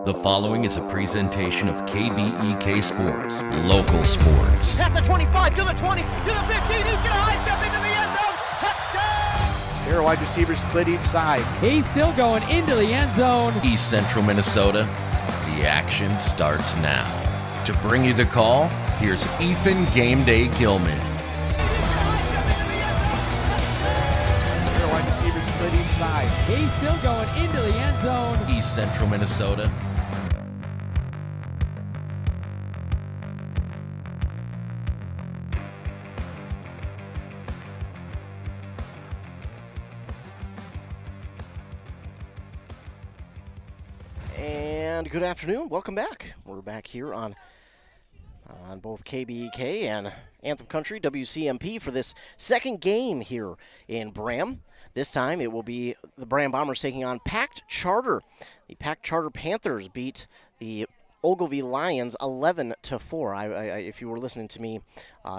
The following is a presentation of KBEK Sports, local sports. Past the 25, to the 20, to the 15, he's going to high step into the end zone, touchdown! Pair wide receivers split each side. He's still going into the end zone. East Central Minnesota, the action starts now. To bring you the call, here's Ethan Game Day Gilman. Pair wide receivers split each side. He's still going into the end zone. East Central Minnesota. And good afternoon, welcome back. We're back here on both KBEK and Anthem Country, WCMP, for this second game here in Braham. This time it will be the Braham Bombers taking on PACT Charter. The PACT Charter Panthers beat the Ogilvie Lions 11-4. If you were listening to me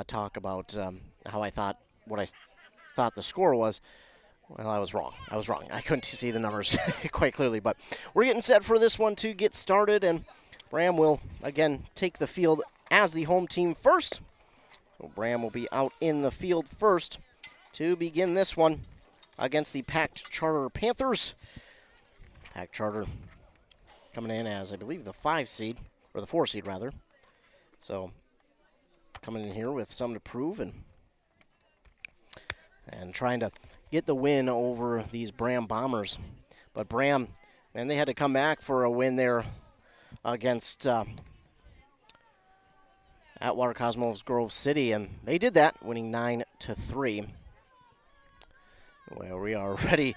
talk about what I thought the score was, well, I was wrong. I couldn't see the numbers quite clearly, but we're getting set for this one to get started, and Braham will again take the field as the home team first. So Braham will be out in the field first to begin this one against the PACT Charter Panthers. PACT Charter coming in as, I believe, the 5 seed, or the 4 seed rather. So coming in here with something to prove and trying to get the win over these Braham Bombers. But Braham, man, they had to come back for a win there against Atwater Cosmos Grove City, and they did that, winning 9-3. Well, we are ready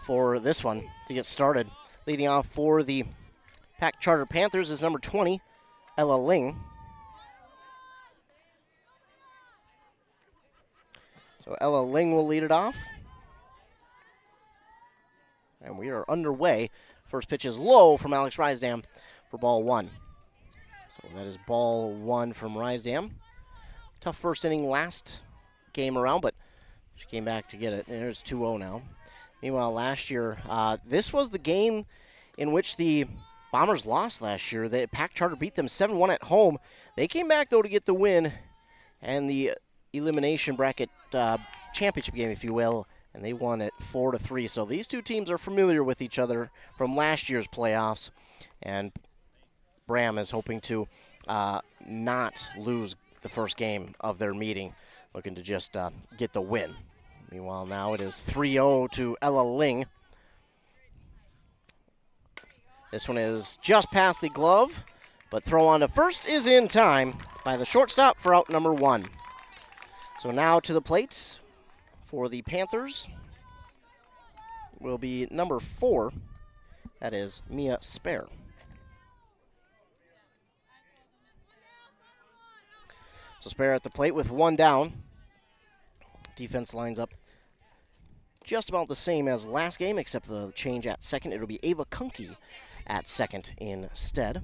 for this one to get started. Leading off for the PACT Charter Panthers is number 20, Ella Ling. So Ella Ling will lead it off. And we are underway. First pitch is low from Alex Rysdam for ball 1. So that is ball 1 from Rysdam. Tough first inning last game around, but she came back to get it. And it's 2-0 now. Meanwhile, last year, this was the game in which the Bombers lost last year. The PACT Charter beat them 7-1 at home. They came back, though, to get the win and the elimination bracket championship game, if you will, and they won it 4-3. So these two teams are familiar with each other from last year's playoffs, and Braham is hoping to not lose the first game of their meeting, looking to just get the win. Meanwhile, now it is 3-0 to Ella Ling. This one is just past the glove, but throw on to first is in time by the shortstop for out number 1. So now to the plate for the Panthers will be number 4. That is Mia Spare. So Spare at the plate with 1 down. Defense lines up just about the same as last game, except the change at second. It'll be Ava Kunke at second instead.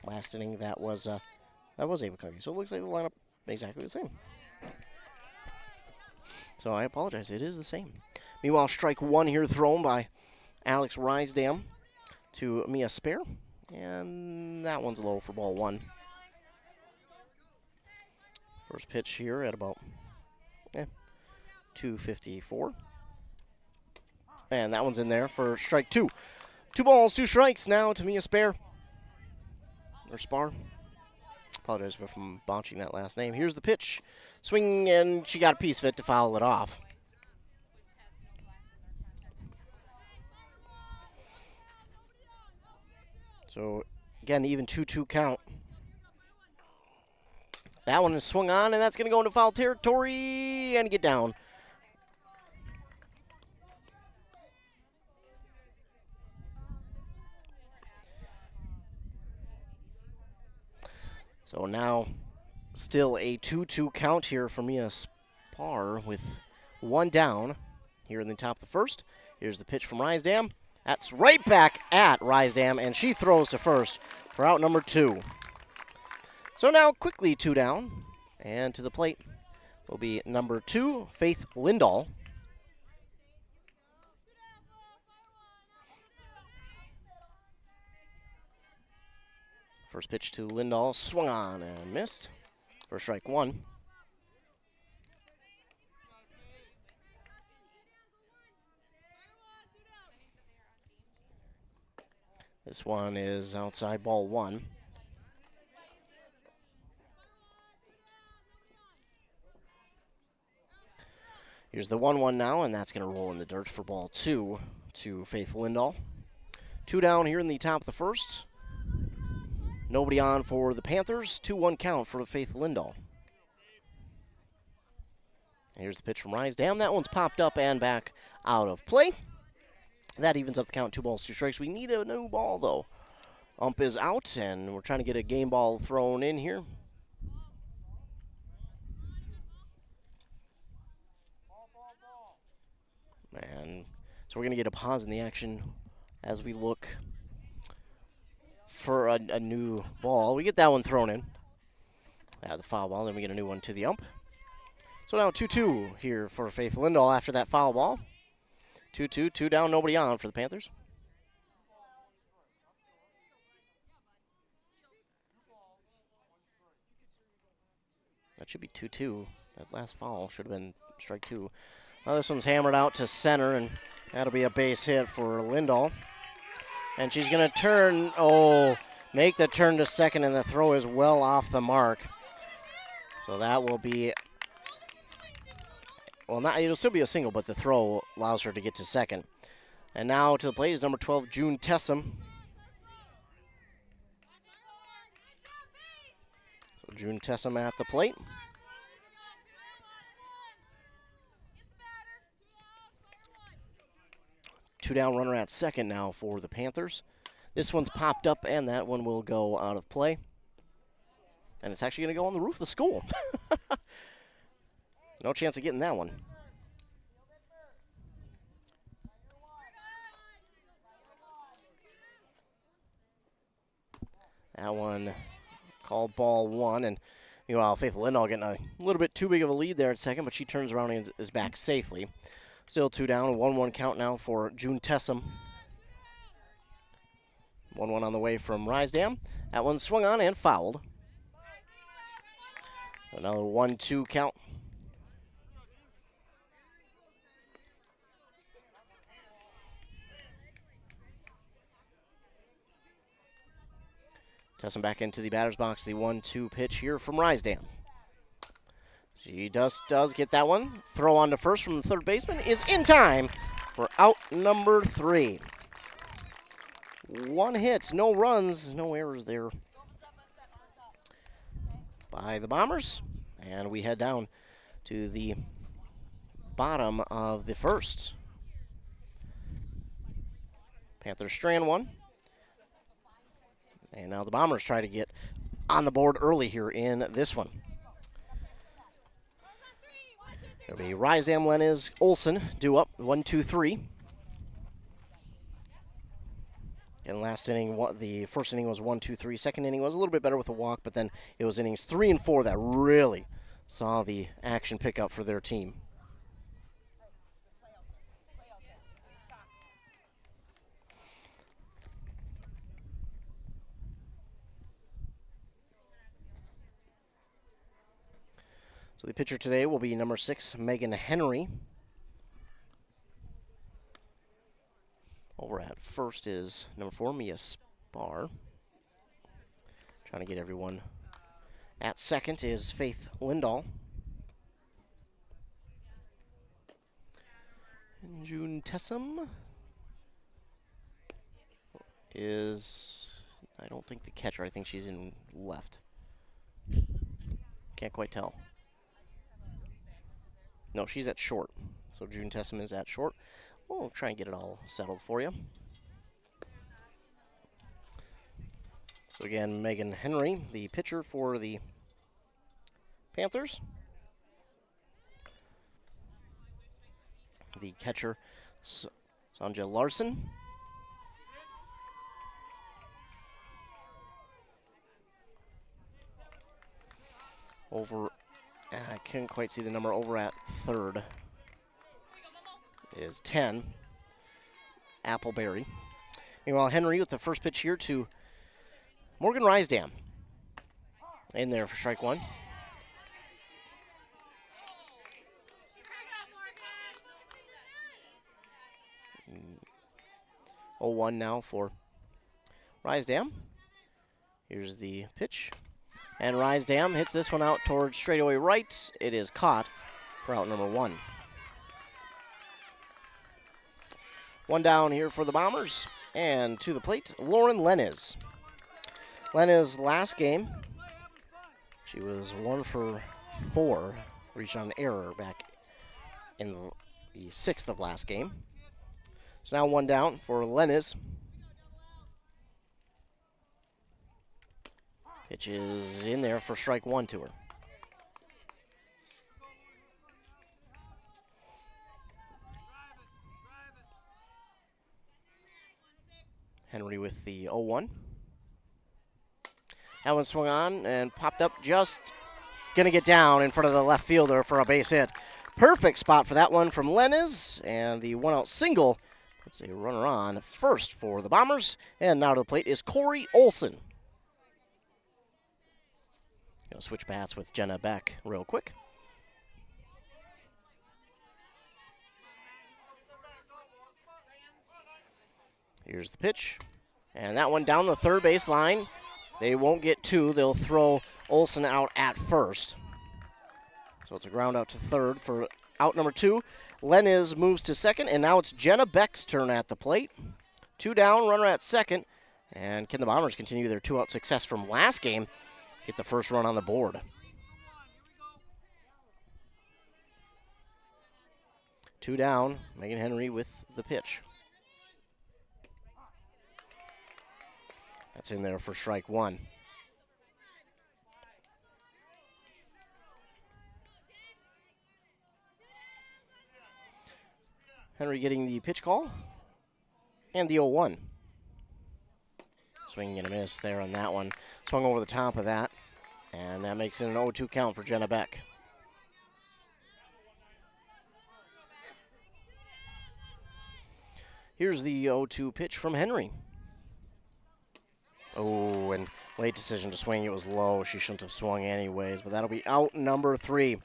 Last inning, that was Ava Kunke. So it looks like the lineup exactly the same. So I apologize, it is the same. Meanwhile, strike 1 here thrown by Alex Rysdam to Mia Spare. And that one's low for ball 1. First pitch here at about 254. And that one's in there for strike 2. 2 balls, 2 strikes now to Mia Spare. Or Spar. Apologize for botching that last name. Here's the pitch. Swing, and she got a piece of it to foul it off. So, again, even 2-2 count. That one is swung on, and that's going to go into foul territory and get down. So now, still a 2-2 count here for Mia Spar with 1 down here in the top of the first. Here's the pitch from Rysdam. That's right back at Rysdam, and she throws to first for out number 2. So now quickly 2 down, and to the plate will be number 2, Faith Lindahl. First pitch to Lindahl, swung on and missed for strike one. This one is outside, ball one. Here's the 1-1 now, and that's going to roll in the dirt for ball two to Faith Lindahl. 2 down here in the top of the first. Nobody on for the Panthers. 2-1 count for Faith Lindahl. Here's the pitch from Risedam. That one's popped up and back out of play. That evens up the count, 2 balls, 2 strikes. We need a new ball, though. Ump is out, and we're trying to get a game ball thrown in here. And so we're going to get a pause in the action as we look for a new ball. We get that one thrown in. The foul ball, then we get a new one to the ump. So now 2-2 here for Faith Lindahl after that foul ball. 2-2, 2 down, nobody on for the Panthers. That should be 2-2. That last foul should have been strike 2. Well, this one's hammered out to center, and that'll be a base hit for Lindahl. And she's going to turn, make the turn to second, and the throw is well off the mark. So that will be, it'll still be a single, but the throw allows her to get to second. And now to the plate is number 12, June Tessum. So June Tessum at the plate. Two down runner at second now for the Panthers. This one's popped up, and that one will go out of play. And it's actually going to go on the roof of the school. No chance of getting that one. That one called ball one. And meanwhile, Faith Lindahl getting a little bit too big of a lead there at second, but she turns around and is back safely. Still 2 down, 1-1 count now for June Tessum. 1-1 on the way from Risedam. That one swung on and fouled. Another 1-2 count. Tessum back into the batter's box. The 1-2 pitch here from Risedam. She does get that one. Throw on to first from the third baseman is in time for out number 3. 1 hit, no runs, no errors there by the Bombers. And we head down to the bottom of the first. Panthers strand 1. And now the Bombers try to get on the board early here in this one. There'll be Risedam, Lenez, Olsen due up, 1-2-3. And last inning, the first inning was 1-2-3. Second inning was a little bit better with a walk, but then it was innings 3 and 4 that really saw the action pick up for their team. So the pitcher today will be number 6, Megan Henry. Over at first is number 4, Mia Spar. Trying to get everyone. At second is Faith Lindahl. And June Tessum is, I don't think the catcher. I think she's in left. Can't quite tell. No, she's at short. So June Tessum is at short. We'll try and get it all settled for you. So again, Megan Henry, the pitcher for the Panthers. The catcher, Sanja Larson. Over, I couldn't quite see the number, over at third is 10, Appleberry. Meanwhile, Henry with the first pitch here to Morgan Rysdam in there for strike one. Oh, 0-1 now for Rysdam. Here's the pitch. And Rysdam hits this one out towards straightaway right. It is caught for out number 1. 1 down here for the Bombers. And to the plate, Lauren Lenez. Lenez last game, she was 1 for 4, reached on an error back in the 6th of last game. So now 1 down for Lenez. Pitch is in there for strike 1 to her. Henry with the 0-1. That one swung on and popped up, just going to get down in front of the left fielder for a base hit. Perfect spot for that one from Lenez, and the 1-out single puts a runner on first for the Bombers. And now to the plate is Corey Olson. Going to switch bats with Jenna Beck real quick. Here's the pitch. And that one down the third base line. They won't get 2. They'll throw Olson out at first. So it's a ground out to third for out number 2. Lenez moves to second, and now it's Jenna Beck's turn at the plate. 2 down, runner at second. And can the Bombers continue their 2-out success from last game? Get the first run on the board. 2 down, Megan Henry with the pitch. That's in there for strike 1. Henry getting the pitch call and the 0-1. Swing and a miss there on that one. Swung over the top of that, and that makes it an 0-2 count for Jenna Beck. Here's the 0-2 pitch from Henry. Oh, and late decision to swing. It was low. She shouldn't have swung anyways, but that'll be out number 3.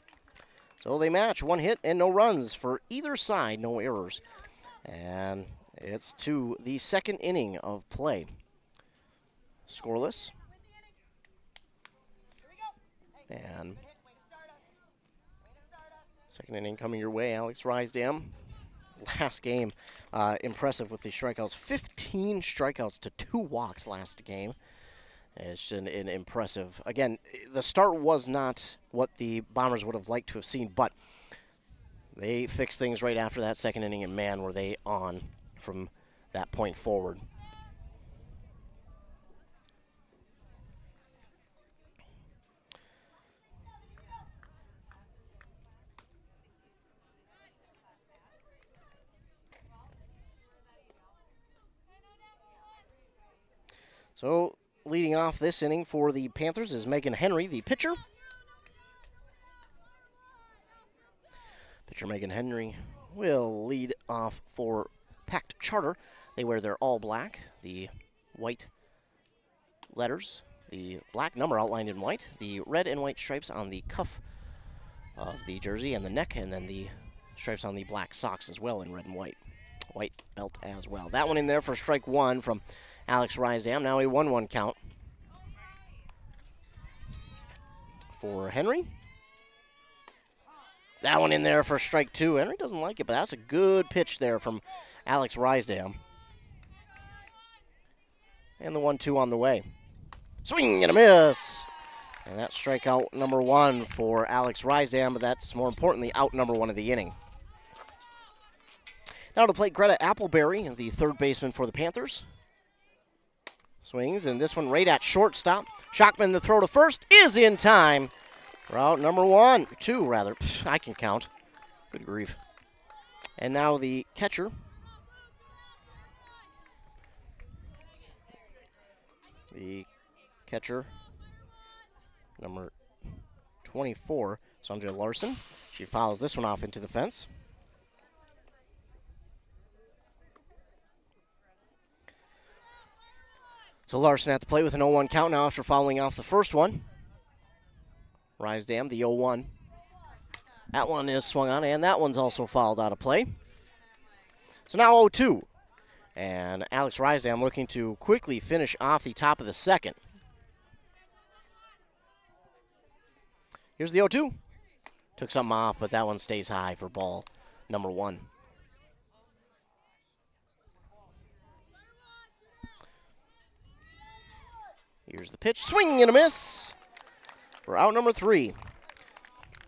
So they match. 1 hit and no runs for either side. No errors. And it's to the second inning of play. Scoreless. And second inning coming your way, Alex Rysdam. Last game, impressive with the strikeouts. 15 strikeouts to 2 walks last game. It's an impressive. Again, the start was not what the Bombers would have liked to have seen, but they fixed things right after that second inning, and man, were they on from that point forward. So, leading off this inning for the Panthers is Megan Henry, the pitcher. Pitcher Megan Henry will lead off for PACT Charter. They wear their all black, the white letters, the black number outlined in white, the red and white stripes on the cuff of the jersey and the neck, and then the stripes on the black socks as well in red and white. White belt as well. That one in there for strike 1 from Alex Rysdam. Now a 1-1 count for Henry. That one in there for strike 2. Henry doesn't like it, but that's a good pitch there from Alex Rysdam. And the 1-2 on the way. Swing and a miss. And that's strikeout number 1 for Alex Rysdam, but that's more importantly out number 1 of the inning. Now to play Greta Appleberry, the third baseman for the Panthers. Swings, and this one right at shortstop. Shockman, the throw to first, is in time. Route number 2, rather. I can count. Good grief. And now the catcher. The catcher, number 24, Sandra Larson. She fouls this one off into the fence. So Larson at the plate with an 0-1 count now after fouling off the first one. Rysdam, the 0-1. That one is swung on, and that one's also fouled out of play. So now 0-2. And Alex Rysdam looking to quickly finish off the top of the second. Here's the 0-2. Took something off, but that one stays high for ball number 1. Here's the pitch. Swing and a miss for out number 3.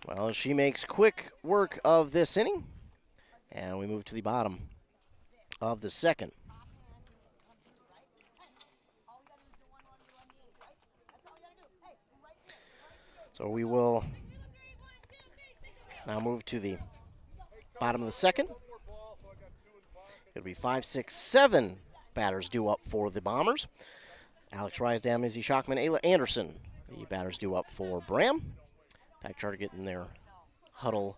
Well, she makes quick work of this inning. And we move to the bottom of the second. So we will now move to the bottom of the second. It'll be 5, 6, 7 batters due up for the Bombers. Alex Rysdam, Izzy Schockman, Ayla Anderson. The batters due up for Braham. PACT Charter getting their huddle.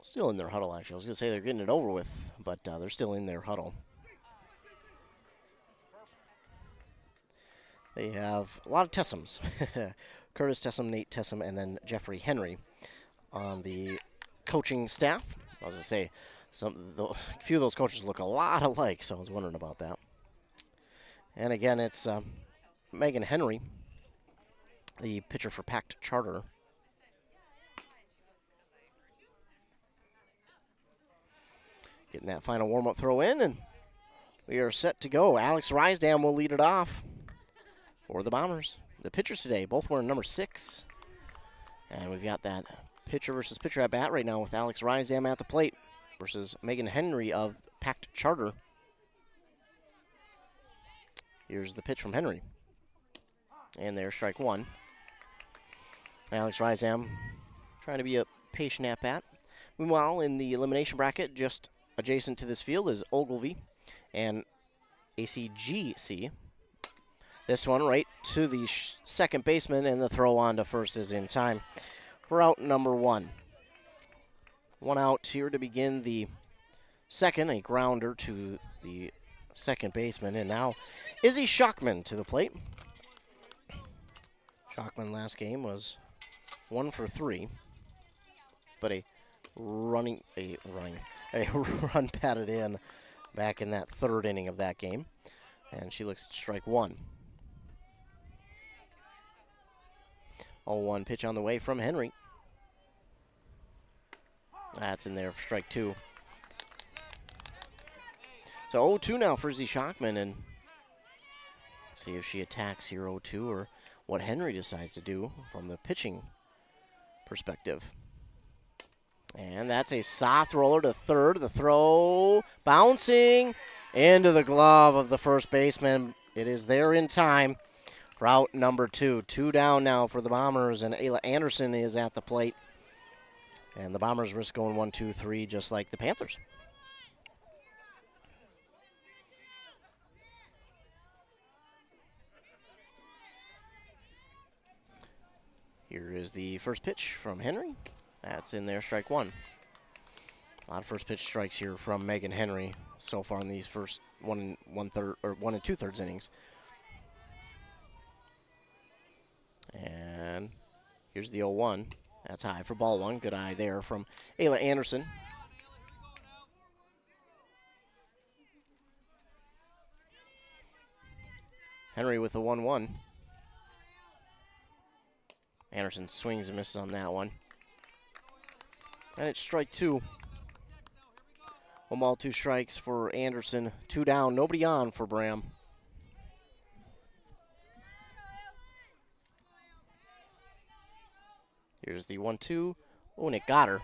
Still in their huddle, actually. I was going to say they're getting it over with, but they're still in their huddle. They have a lot of Tessums. Curtis Tessum, Nate Tessum, and then Jeffrey Henry on the coaching staff. I was going to say, a few of those coaches look a lot alike, so I was wondering about that. And again, it's Megan Henry, the pitcher for PACT Charter. Getting that final warm-up throw in, and we are set to go. Alex Rysdam will lead it off for the Bombers. The pitchers today, both wearing number 6. And we've got that pitcher versus pitcher at bat right now with Alex Rysdam at the plate versus Megan Henry of PACT Charter. Here's the pitch from Henry. And there's strike 1. Alex Rysdam trying to be a patient at bat. Meanwhile, in the elimination bracket, just adjacent to this field is Ogilvie and ACGC. This one right to the second baseman, and the throw on to first is in time for out number 1. 1 out here to begin the second, a grounder to the second baseman, and now Izzy Schockman to the plate. Schockman last game was 1 for 3, but a run batted in back in that third inning of that game, and she looks at strike 1. 0-1 pitch on the way from Henry. That's in there for strike 2. So 0-2 now for Izzy Schockman, and see if she attacks here 0-2 or what Henry decides to do from the pitching perspective. And that's a soft roller to third. The throw bouncing into the glove of the first baseman. It is there in time for out number 2. 2 down now for the Bombers, and Ayla Anderson is at the plate. And the Bombers risk going 1, 2, 3 just like the Panthers. Here is the first pitch from Henry. That's in there, strike 1. A lot of first pitch strikes here from Megan Henry so far in these first 1 and 2/3 innings. And here's the 0-1. That's high for ball 1. Good eye there from Ayla Anderson. Henry with the 1-1. Anderson swings and misses on that one. And it's strike 2. 1 ball, 2 strikes for Anderson. 2 down, nobody on for Braham. Here's the 1-2. Oh, and it got her.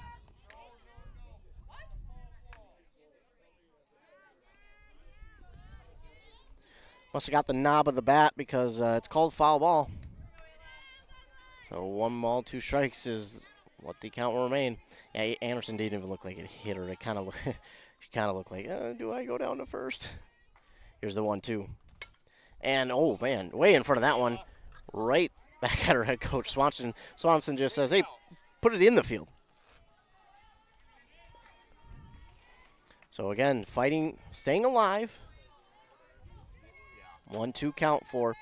Must have got the knob of the bat because it's called foul ball. So 1 ball, 2 strikes is what the count will remain. Yeah, Anderson didn't even look like it hit her. It kind of looked like, do I go down to first? Here's the 1-2. And, oh, man, way in front of that one. Right back at her head coach, Swanson. Swanson just says, hey, put it in the field. So, again, fighting, staying alive. 1-2 count for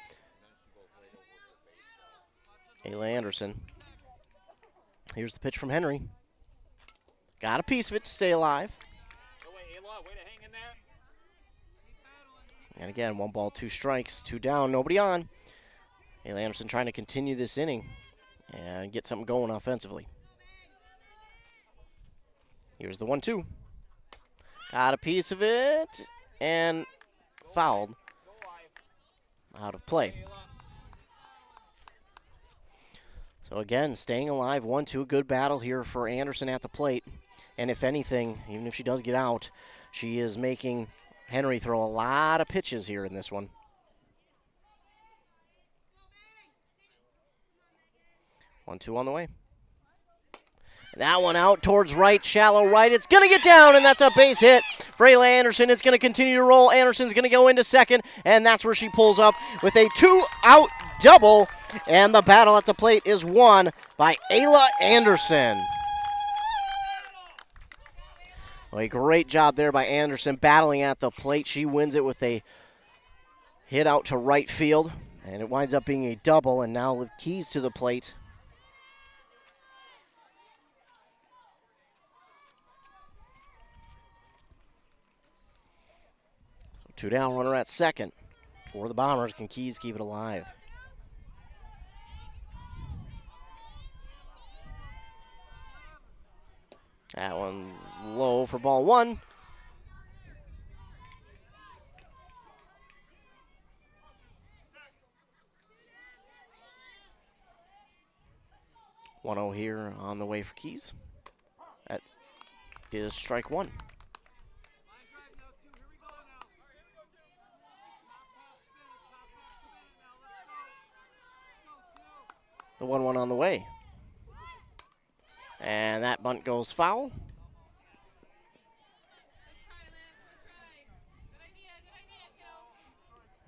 Ayla Anderson. Here's the pitch from Henry. Got a piece of it to stay alive. And again, 1 ball, 2 strikes, 2 down, nobody on. Ayla Anderson trying to continue this inning and get something going offensively. Here's the 1-2. Got a piece of it and fouled. Out of play. So again, staying alive, 1-2, a good battle here for Anderson at the plate. And if anything, even if she does get out, she is making Henry throw a lot of pitches here in this one. 1-2 on the way. That one out towards right, shallow right. It's going to get down, and that's a base hit for Ayla Anderson. It's going to continue to roll. Anderson's going to go into second, and that's where she pulls up with a 2-out double, and the battle at the plate is won by Ayla Anderson. Well, a great job there by Anderson battling at the plate. She wins it with a hit out to right field, and it winds up being a double, and now Liv Keys to the plate. So 2 down, runner at second for the Bombers. Can Keys keep it alive? That one low for ball 1. (1-0) here on the way for Keys. That is strike 1. The 1-1 on the way. And that bunt goes foul.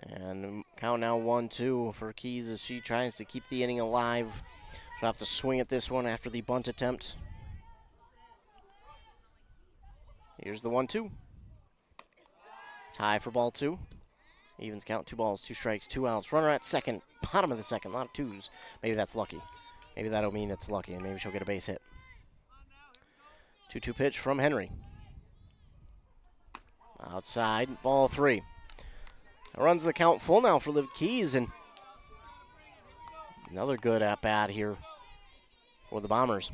And count now 1-2 for Keys as she tries to keep the inning alive. She'll have to swing at this one after the bunt attempt. Here's the 1-2. Tie for ball 2. Evens count, 2 balls, 2 strikes, 2 outs. Runner at second, bottom of the second, a lot of 2s. Maybe that's lucky. Maybe that'll mean it's lucky, and maybe she'll get a base hit. 2-2 pitch from Henry. Outside, ball 3. Runs the count full now for Liv Keys, and another good at-bat here for the Bombers.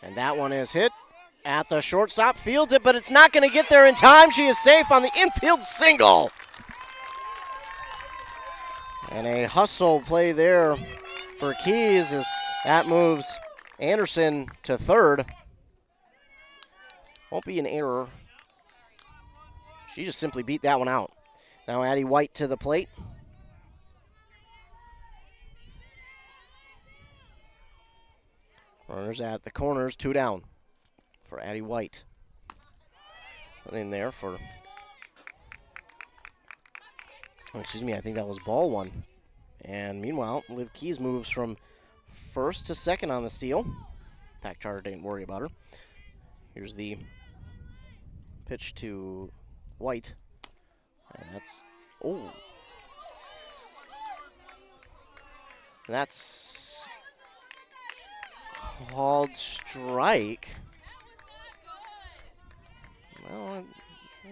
And that one is hit at the shortstop, fields it, but it's not going to get there in time. She is safe on the infield single. And a hustle play there for Keys as that moves Anderson to third. Won't be an error. She just simply beat that one out. Now Addie White to the plate. Runners at the corners, 2 down for Addie White. In there for, excuse me, I think that was ball 1. And meanwhile, Liv Keys moves from first to second on the steal. Pack Charter didn't worry about her. Here's the pitch to White. And that's, oh. That's called strike. Well,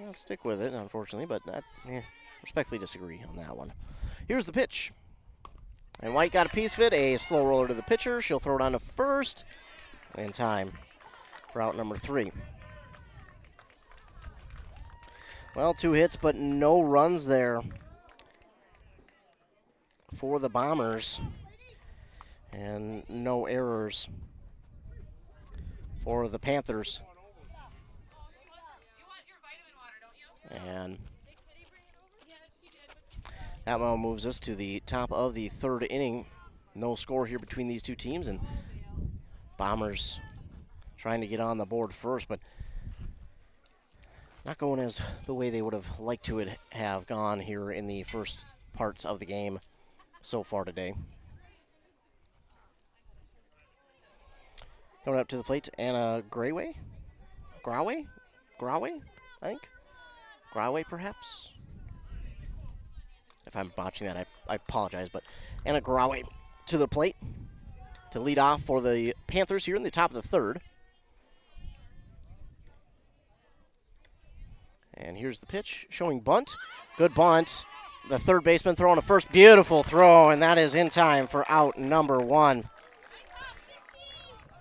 I'll stick with it, unfortunately, but respectfully disagree on that one. Here's the pitch. And White got a piece of it, a slow roller to the pitcher. She'll throw it on to first in time for out number 3. Well, 2 hits, but no runs there for the Bombers. And no errors for the Panthers. And that one moves us to the top of the 3rd inning. No score here between these two teams, and Bombers trying to get on the board first, but not going as the way they would have liked to have gone here in the first parts of the game so far today. Coming up to the plate, Anna Grawe, I think. Graway, perhaps? If I'm botching that, I apologize. But Anna Graway to the plate to lead off for the Panthers here in the top of the third. And here's the pitch showing bunt. Good bunt. The third baseman throwing a first. Beautiful throw, and that is in time for out number one.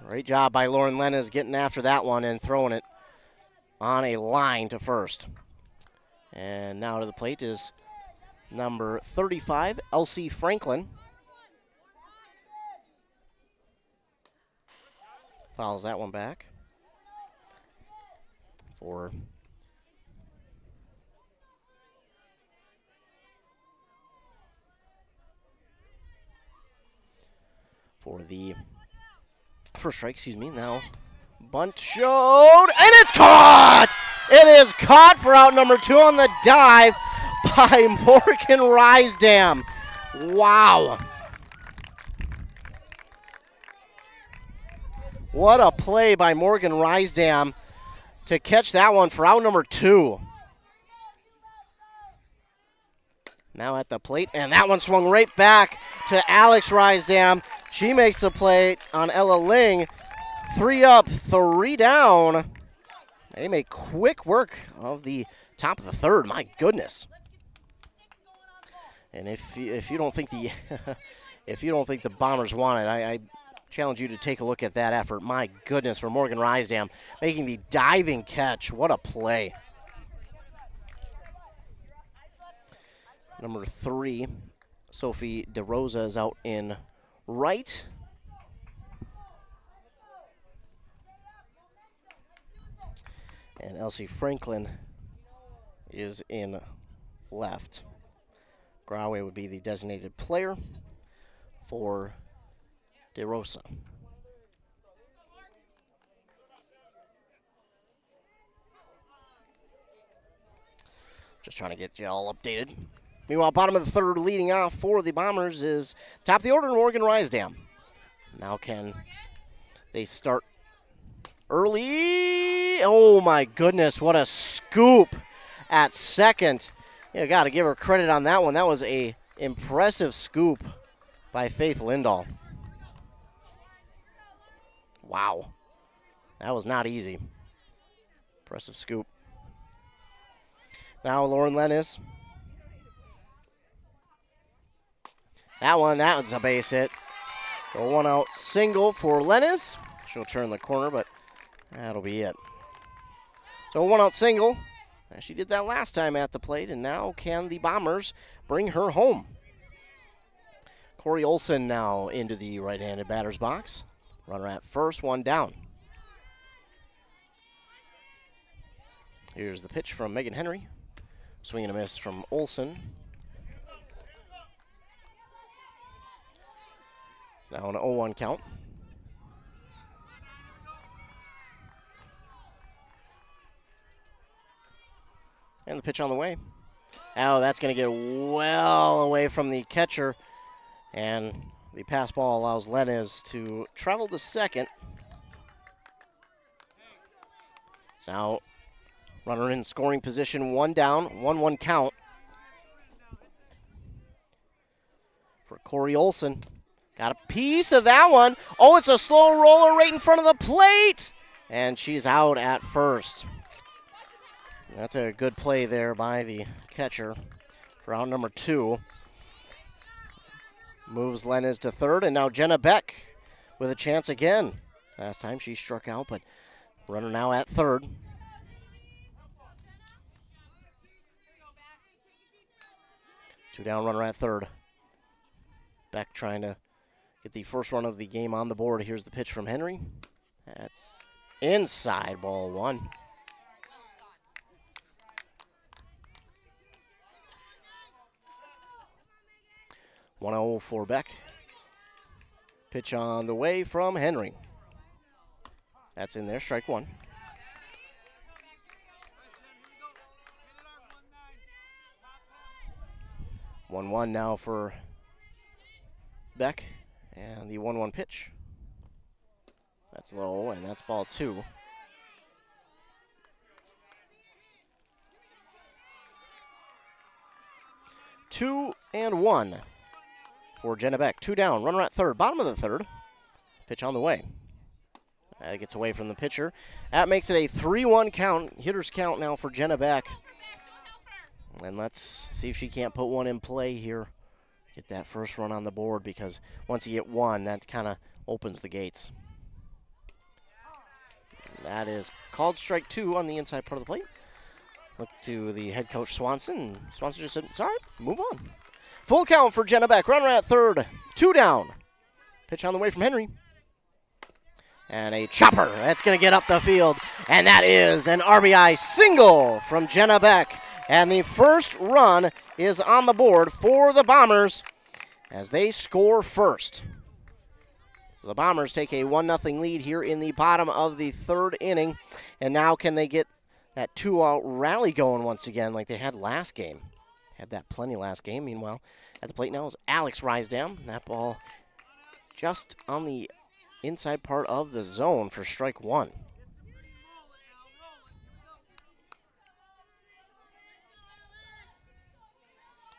Great job by Lauren Lennes getting after that one and throwing it on a line to first. And now to the plate is number 35, Elsie Franklin. Fouls that one back for the first strike, excuse me. Now bunt showed, and it's caught! It is caught for out number two on the dive by Morgan Rysdam. Wow. What a play by Morgan Rysdam to catch that one for out number two. Now at the plate, and that one swung right back to Alex Rysdam. She makes the play on Ella Ling. 3 up, 3 down. They make quick work of the top of the third. My goodness. And if you don't think the if you don't think the Bombers want it, I challenge you to take a look at that effort. My goodness, for Morgan Rysdam making the diving catch. What a play. Number 3, Sophie DeRosa is out in right. And Elsie Franklin is in left. Graway would be the designated player for DeRosa. Just trying to get you all updated. Meanwhile, bottom of the third, leading off for the Bombers is top of the order, Morgan Rysdam. Now can they start early? Oh my goodness, what a scoop at second. You got to give her credit on that one. That was a impressive scoop by Faith Lindahl. Wow, that was not easy. Impressive scoop. Now Lauren Lennes. That one's a base hit. So 1 out single for Lennes. She'll turn the corner, but that'll be it. So 1 out single. She did that last time at the plate, and now can the Bombers bring her home? Corey Olson now into the right-handed batter's box. Runner at first, 1 down. Here's the pitch from Megan Henry. Swing and a miss from Olson. Now an 0-1 count. And the pitch on the way. Oh, that's going to get well away from the catcher. And the pass ball allows Lennes to travel to second. Now runner in scoring position, 1 down, 1-1 count. For Corey Olson. Got a piece of that one. Oh, it's a slow roller right in front of the plate. And she's out at first. That's a good play there by the catcher for out number 2. Moves Lennes to third, and now Jenna Beck with a chance again. Last time she struck out, but runner now at third. Two down, runner at third. Beck trying to get the first run of the game on the board. Here's the pitch from Henry. That's inside, ball 1. (1-0) for Beck. Pitch on the way from Henry. That's in there, strike 1. (1-1) now for Beck. And the 1-1 pitch. That's low, and that's ball 2. 2-1 for Jenna Beck. 2 down, runner at third, bottom of the third. Pitch on the way. That gets away from the pitcher. That makes it a 3-1 count. Hitter's count now for Jenna Beck. And let's see if she can't put one in play here. Get that first run on the board, because once you get one, that kind of opens the gates. That is called strike 2 on the inside part of the plate. Look to the head coach Swanson, and Swanson just said, it's all right, move on. Full count for Jenna Beck. Runner at third, 2 down. Pitch on the way from Henry. And a chopper. That's going to get up the field. And that is an RBI single from Jenna Beck. And the first run is on the board for the Bombers as they score first. The Bombers take a 1-0 lead here in the bottom of the third inning. And now can they get that 2-out rally going once again like they had last game? Had that plenty last game. Meanwhile, at the plate now is Alex Rysdam. That ball just on the inside part of the zone for strike 1.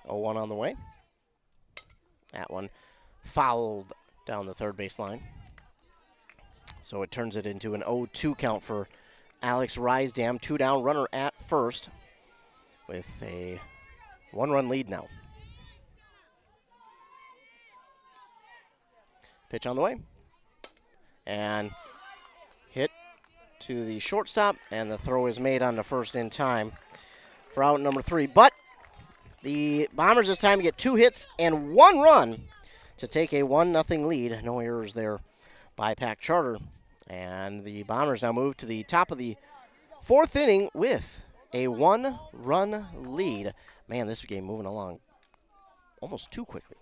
Oh, 1 on the way. That one fouled down the third base line. So it turns it into an 0-2 count for Alex Rysdam. 2 down, runner at first with a 1-run lead now. Pitch on the way. And hit to the shortstop, and the throw is made on the first in time for out number 3. But the Bombers this time get 2 hits and 1 run to take a 1-0 lead. No errors there by PACT Charter. And the Bombers now move to the top of the 4th inning with a 1-run lead. Man, this game moving along almost too quickly.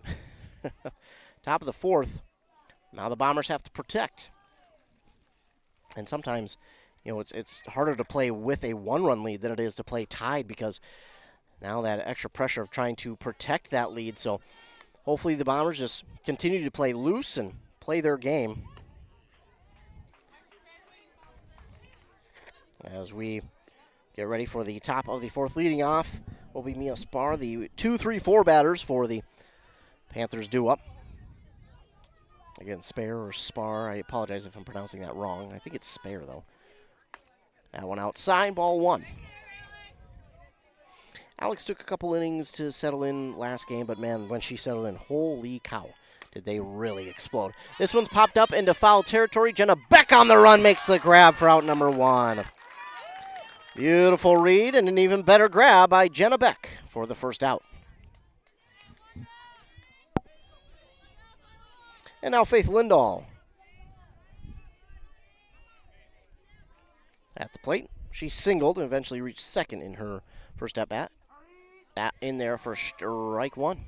Top of the 4th. Now the Bombers have to protect. And sometimes, you know, it's harder to play with a 1-run lead than it is to play tied, because now that extra pressure of trying to protect that lead. So hopefully the Bombers just continue to play loose and play their game. As we get ready for the top of the 4th, leading off will be Mia Spar. The 2, 3, 4 batters for the Panthers due up. Again, Spare or Spar. I apologize if I'm pronouncing that wrong. I think it's Spare, though. That one outside, ball 1. Alex took a couple innings to settle in last game, but man, when she settled in, holy cow, did they really explode. This one's popped up into foul territory. Jenna Beck on the run makes the grab for out number 1. Beautiful read and an even better grab by Jenna Beck for the first out. And now Faith Lindahl at the plate. She singled and eventually reached second in her first at bat. That in there for strike 1.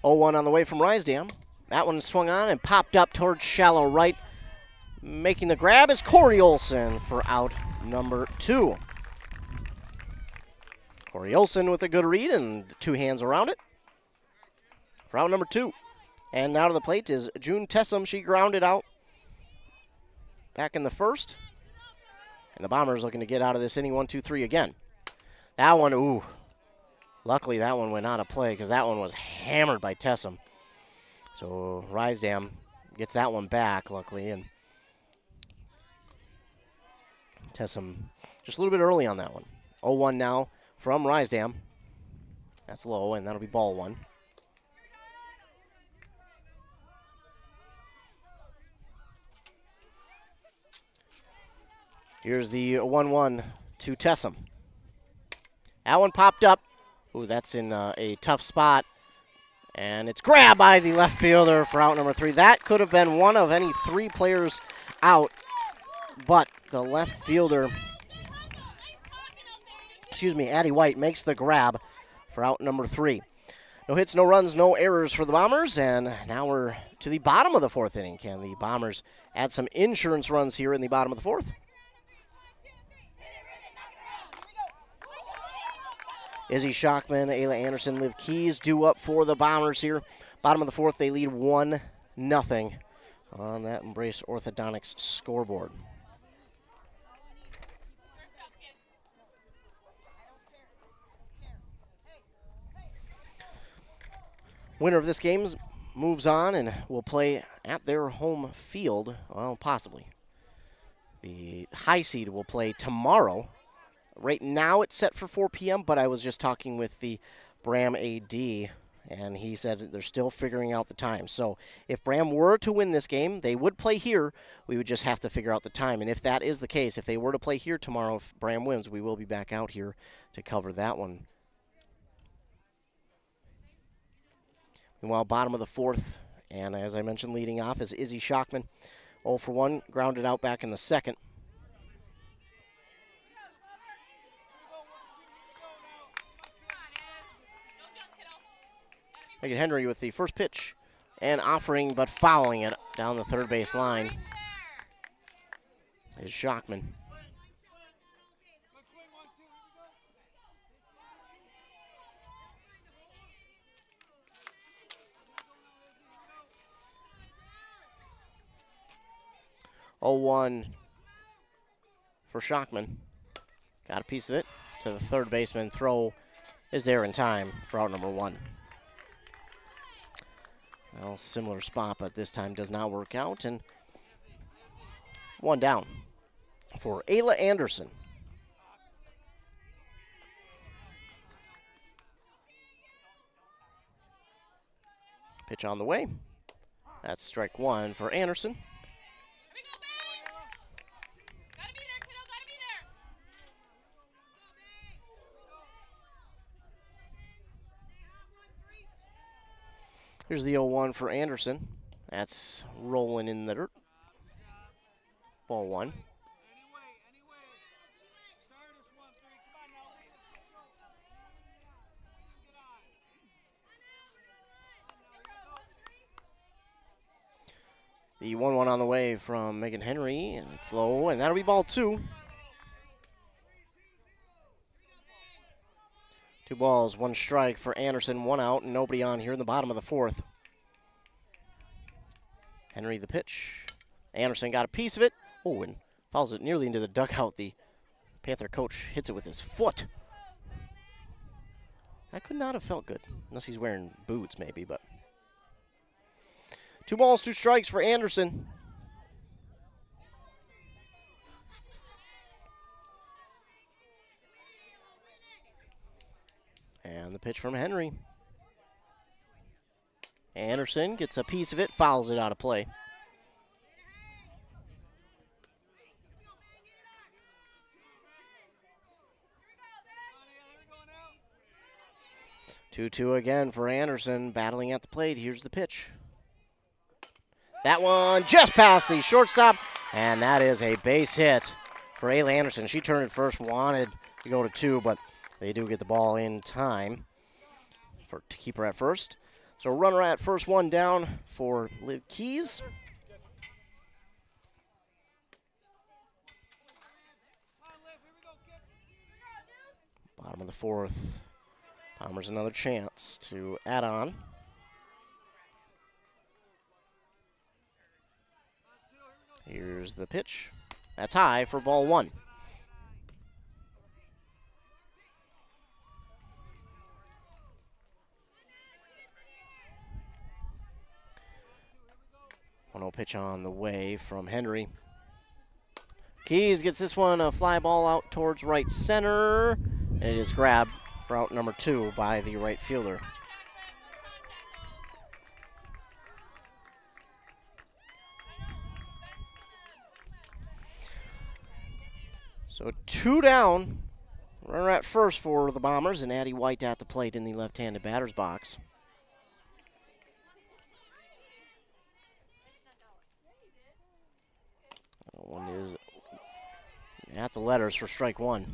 Oh, 1 on the way from Rysdam. That one swung on and popped up towards shallow right. Making the grab is Corey Olson for out number 2. Corey Olson with a good read and 2 hands around it for out number 2. And now to the plate is June Tessum. She grounded out back in the first. And the Bombers looking to get out of this inning 1-2-3 again. That one, ooh. Luckily that one went out of play because that one was hammered by Tessum. So Rysdam gets that one back, luckily. And Tessum just a little bit early on that one. 0-1 now from Rysdam. That's low, and that'll be ball 1. Here's the 1-1 to Tessum. That one popped up. Ooh, that's in a tough spot. And it's grabbed by the left fielder for out number 3. That could have been one of any 3 players out. But the left fielder, Addie White, makes the grab for out number 3. No hits, no runs, no errors for the Bombers. And now we're to the bottom of the 4th inning. Can the Bombers add some insurance runs here in the bottom of the 4th? Izzy Schockman, Ayla Anderson, Liv Keys due up for the Bombers here. Bottom of the 4th, they lead 1-0 on that Embrace Orthodontics scoreboard. Winner of this game moves on and will play at their home field. Well, possibly. The high seed will play tomorrow. Right now it's set for 4 p.m., but I was just talking with the Braham AD, and he said they're still figuring out the time. So if Braham were to win this game, they would play here. We would just have to figure out the time. And if that is the case, if they were to play here tomorrow, if Braham wins, we will be back out here to cover that one. Meanwhile, bottom of the fourth, and as I mentioned, leading off is Izzy Schockman. 0 for 1, grounded out back in the second. Megan Henry with the first pitch and offering but fouling it down the third base line is Schockman. Oh, 1 for Schockman. Got a piece of it to the third baseman. Throw is there in time for out number 1. Well, similar spot, but this time does not work out. And 1 down for Ayla Anderson. Pitch on the way. That's strike 1 for Anderson. Here's the 0-1 for Anderson. That's rolling in the dirt. Ball 1. The 1-1 on the way from Megan Henry, and it's low, and that'll be ball 2. 2 balls, 1 strike for Anderson, 1 out, and nobody on here in the bottom of the fourth. Henry the pitch. Anderson got a piece of it. Oh, and fouls it nearly into the dugout. The Panther coach hits it with his foot. That could not have felt good, unless he's wearing boots maybe, but. 2 balls, 2 strikes for Anderson. And the pitch from Henry. Anderson gets a piece of it, fouls it out of play. Two again for Anderson, battling at the plate. Here's the pitch. That one just past the shortstop, and that is a base hit for Ayla Anderson. She turned it first, wanted to go to 2, but they do get the ball in time to keep her at first. So runner at first, 1 down for Liv Keys. Bottom of the fourth. Palmer's another chance to add on. Here's the pitch. That's high for ball 1. No pitch on the way from Henry. Keys gets this one, a fly ball out towards right center, and it is grabbed for out number 2 by the right fielder. So 2 down, runner at first for the Bombers, and Addie White at the plate in the left-handed batter's box. One is at the letters for strike 1.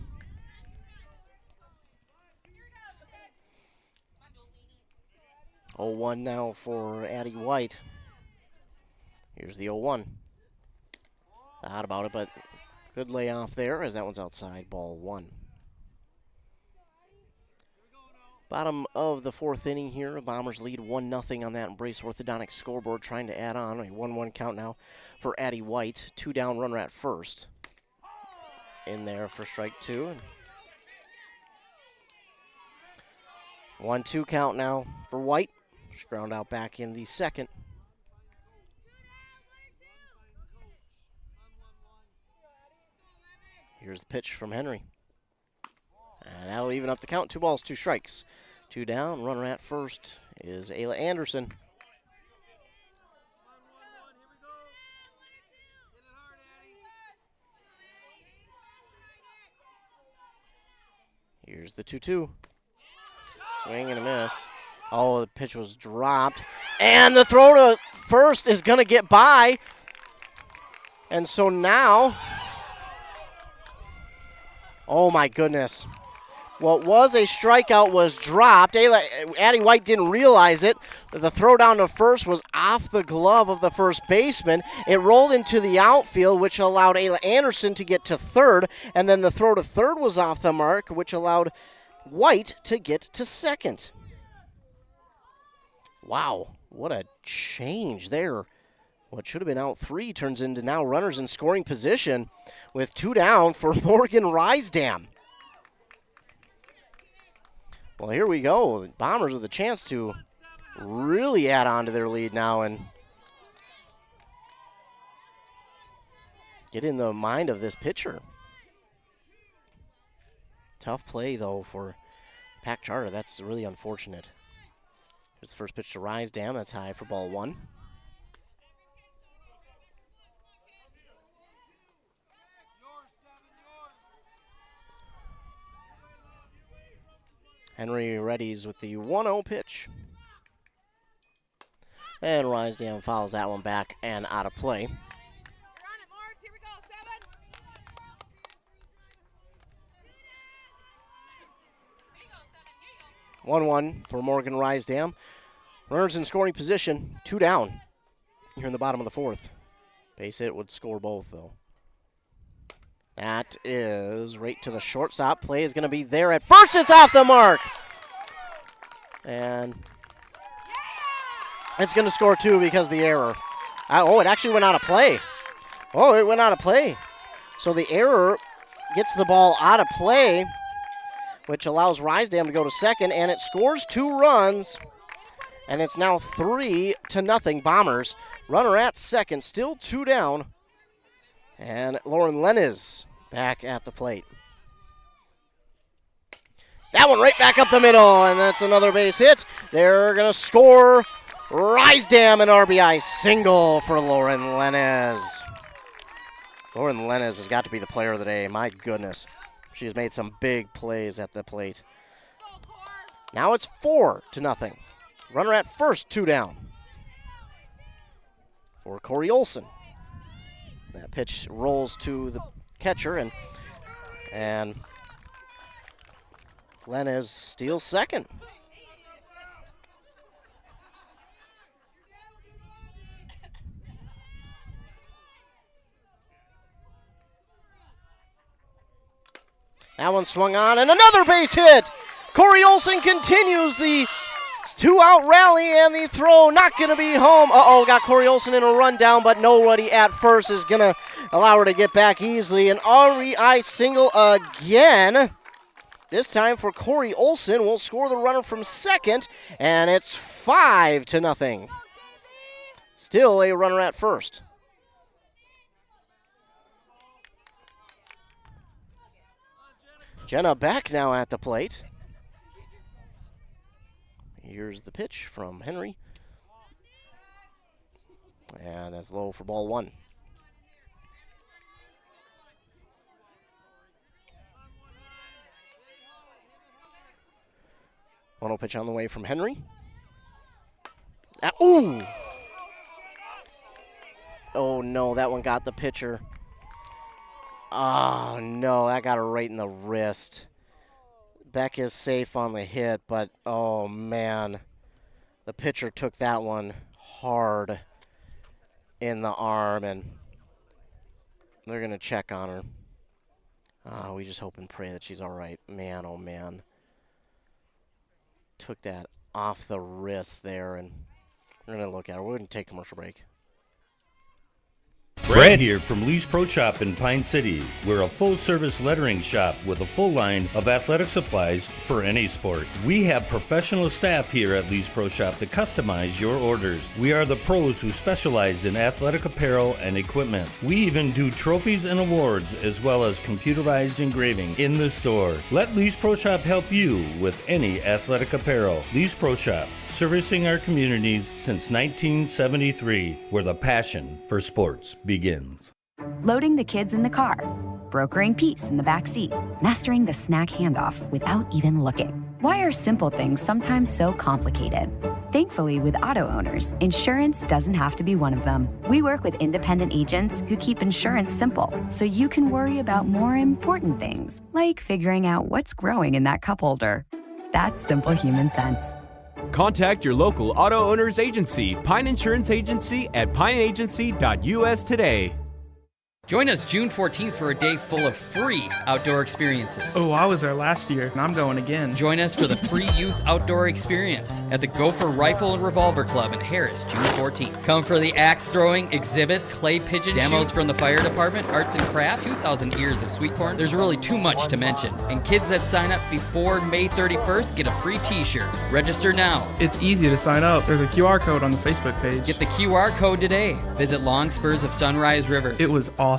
Oh, 1 now for Addie White. Here's the 0-1. Thought about it, but good layoff there as that one's outside, ball 1. Bottom of the fourth inning here. Bombers lead 1-0 on that Embrace Orthodontics scoreboard, trying to add on a 1-1 count now for Addie White. 2 down, runner at first. In there for strike 2. 1-2 count now for White. She ground out back in the second. Here's the pitch from Henry. And that'll even up the count. 2 balls, 2 strikes. 2 down. Runner at first is Ayla Anderson. Here's the 2-2. Swing and a miss. Oh, the pitch was dropped. And the throw to first is going to get by. And so now, oh my goodness. What was a strikeout was dropped. Addie White didn't realize it. The throw down to first was off the glove of the first baseman. It rolled into the outfield, which allowed Ayla Anderson to get to third. And then the throw to third was off the mark, which allowed White to get to second. Wow, what a change there. What should have been out 3 turns into now runners in scoring position with 2 down for Morgan Rysdam. Well, here we go. The Bombers with a chance to really add on to their lead now and get in the mind of this pitcher. Tough play, though, for PACT Charter. That's really unfortunate. Here's the first pitch to Rysdam. That's high for ball 1. Henry readies with the 1-0 pitch. And Rysdam fouls that one back and out of play. 1-1 for Morgan Rysdam. Runners in scoring position, 2 down here in the bottom of the 4th. Base hit would score both, though. That is right to the shortstop. Play is going to be there at first. It's off the mark. And it's going to score 2 because of the error. Oh, it actually went out of play. Oh, it went out of play. So the error gets the ball out of play, which allows Rysdam to go to second, and it scores 2 runs. And it's now 3-0 Bombers. Runner at second, still 2 down. And Lauren Lenez back at the plate. That one right back up the middle, and that's another base hit. They're going to score Rysdam, an RBI single for Lauren Lenez. Lauren Lenez has got to be the player of the day. My goodness. She has made some big plays at the plate. Now it's 4-0. Runner at first, 2 down. For Corey Olson. That pitch rolls to the catcher, and Lenez steals second. That one swung on, and another base hit. Corey Olson continues the 2-out rally, and the throw not going to be home. Got Corey Olson in a rundown, but nobody at first is going to allow her to get back easily. An RBI single again. This time for Corey Olson. Will score the runner from second, and it's 5-0. Still a runner at first. Jenna Beck now at the plate. Here's the pitch from Henry. And that's low for ball 1. One-oh pitch on the way from Henry. Ooh! Oh, no, that one got the pitcher. Oh, no, that got her right in the wrist. Beck is safe on the hit, but, oh, man. The pitcher took that one hard in the arm, and they're going to check on her. We just hope and pray that she's all right. Man, oh, man. Took that off the wrist there, and we're going to look at her. We're going to take a commercial break. Brad here from Lee's Pro Shop in Pine City. We're a full-service lettering shop with a full line of athletic supplies for any sport. We have professional staff here at Lee's Pro Shop to customize your orders. We are the pros who specialize in athletic apparel and equipment. We even do trophies and awards as well as computerized engraving in the store. Let Lee's Pro Shop help you with any athletic apparel. Lee's Pro Shop, servicing our communities since 1973, where the passion for sports begins. Loading the kids in the car, brokering peace in the back seat, mastering the snack handoff without even looking. Why are simple things sometimes so complicated? Thankfully, with auto owners, insurance doesn't have to be one of them. We work with independent agents who keep insurance simple, so you can worry about more important things, like figuring out what's growing in that cup holder. That's simple human sense. Contact your local auto owner's agency, Pine Insurance Agency, at pineagency.us today. Join us June 14th for a day full of free outdoor experiences. Oh, I was there last year, and I'm going again. Join us for the free youth outdoor experience at the Gopher Rifle and Revolver Club in Harris, June 14th. Come for the axe throwing, exhibits, clay pigeon demos from the fire department, arts and crafts, 2,000 ears of sweet corn. There's really too much to mention. And kids that sign up before May 31st get a free t-shirt. Register now. It's easy to sign up. There's a QR code on the Facebook page. Get the QR code today. Visit Long Spurs of Sunrise River. It was awesome.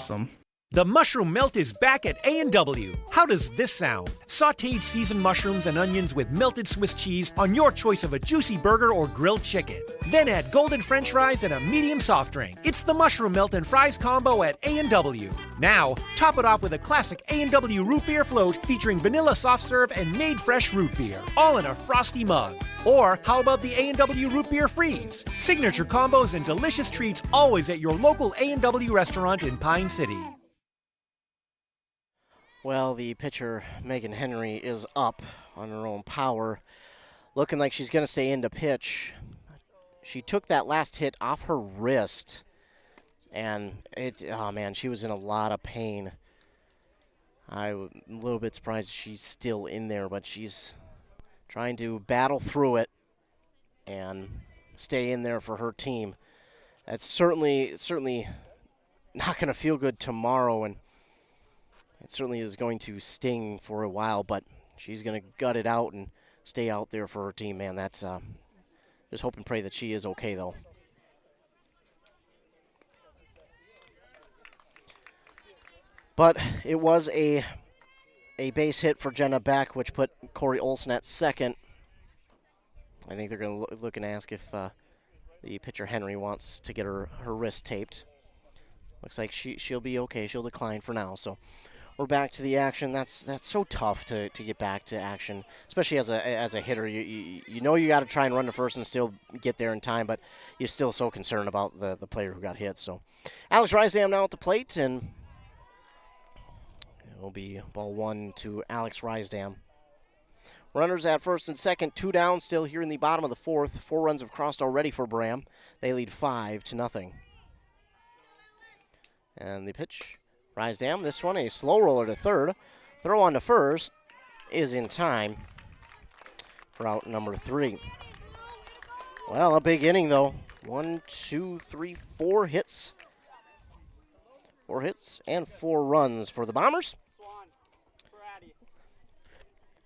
The mushroom melt is back at A&W. How does this sound? Sautéed seasoned mushrooms and onions with melted Swiss cheese on your choice of a juicy burger or grilled chicken. Then add golden French fries and a medium soft drink. It's the mushroom melt and fries combo at A&W. Now, top it off with a classic A&W root beer float featuring vanilla soft serve and made fresh root beer, all in a frosty mug. Or how about the A&W root beer freeze? Signature combos and delicious treats always at your local A&W restaurant in Pine City. Well, the pitcher, Megan Henry, is up on her own power, looking like she's going to stay in to pitch. She took that last hit off her wrist, and she was in a lot of pain. I'm a little bit surprised she's still in there, but she's trying to battle through it and stay in there for her team. That's certainly not going to feel good tomorrow, and it certainly is going to sting for a while, but she's going to gut it out and stay out there for her team, man. That's just hope and pray that she is okay, though. But it was a base hit for Jenna Beck, which put Corey Olson at second. I think they're going to look and ask if the pitcher Henry wants to get her wrist taped. Looks like she'll be okay. She'll decline for now, so we're back to the action. That's so tough to get back to action, especially as a hitter. You know you got to try and run to first and still get there in time, but you're still so concerned about the player who got hit. So Alex Rysdam now at the plate, and it'll be ball one to Alex Rysdam. Runners at first and second, 2 down, still here in the bottom of the fourth. 4 runs have crossed already for Braham. They lead 5-0. And the pitch. Rysdam, this one, a slow roller to third. Throw on to first is in time for out number 3. Well, a big inning, though. 1, 2, 3, 4 hits. 4 hits and 4 runs for the Bombers.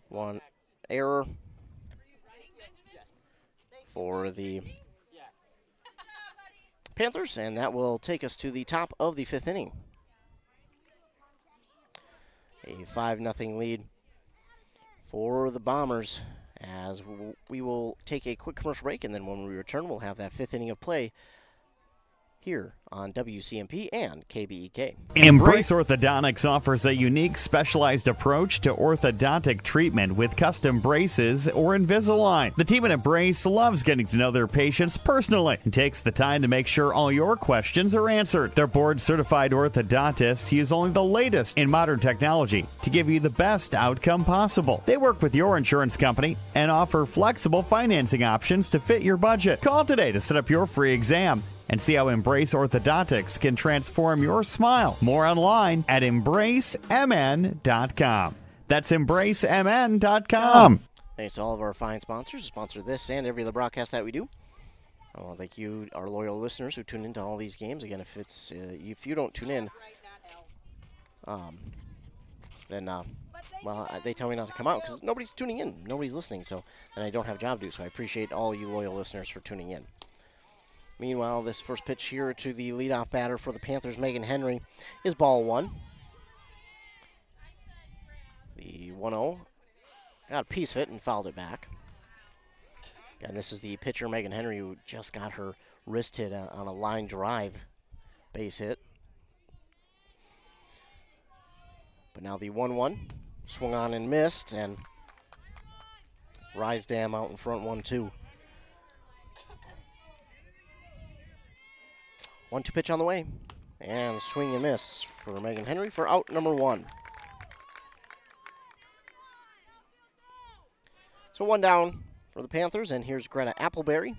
1 error for the Panthers, and that will take us to the top of the 5th inning. A 5-0 lead for the Bombers, as we will take a quick commercial break, and then when we return, we'll have that 5th inning of play here on WCMP and KBEK. Embrace Orthodontics offers a unique specialized approach to orthodontic treatment with custom braces or Invisalign. The team at Embrace loves getting to know their patients personally and takes the time to make sure all your questions are answered. Their board-certified orthodontists use only the latest in modern technology to give you the best outcome possible. They work with your insurance company and offer flexible financing options to fit your budget. Call today to set up your free exam and see how Embrace Orthodontics can transform your smile. More online at embracemn.com. That's embracemn.com. Thanks to all of our fine sponsors who sponsor this and every other broadcast that we do. Well, thank you, our loyal listeners who tune into all these games. Again, if you don't tune in, then they tell me not to come out because nobody's tuning in, nobody's listening. So then I don't have a job to do. So I appreciate all you loyal listeners for tuning in. Meanwhile, this first pitch here to the leadoff batter for the Panthers, Megan Henry, is ball one. The 1-0 got a piece of it and fouled it back. And this is the pitcher, Megan Henry, who just got her wrist hit on a line drive base hit. But now the 1-1 swung on and missed, and Rydam out in front 1-2. 1-2 pitch on the way, and swing and miss for Megan Henry for out number 1. So 1 down for the Panthers, and here's Greta Appleberry.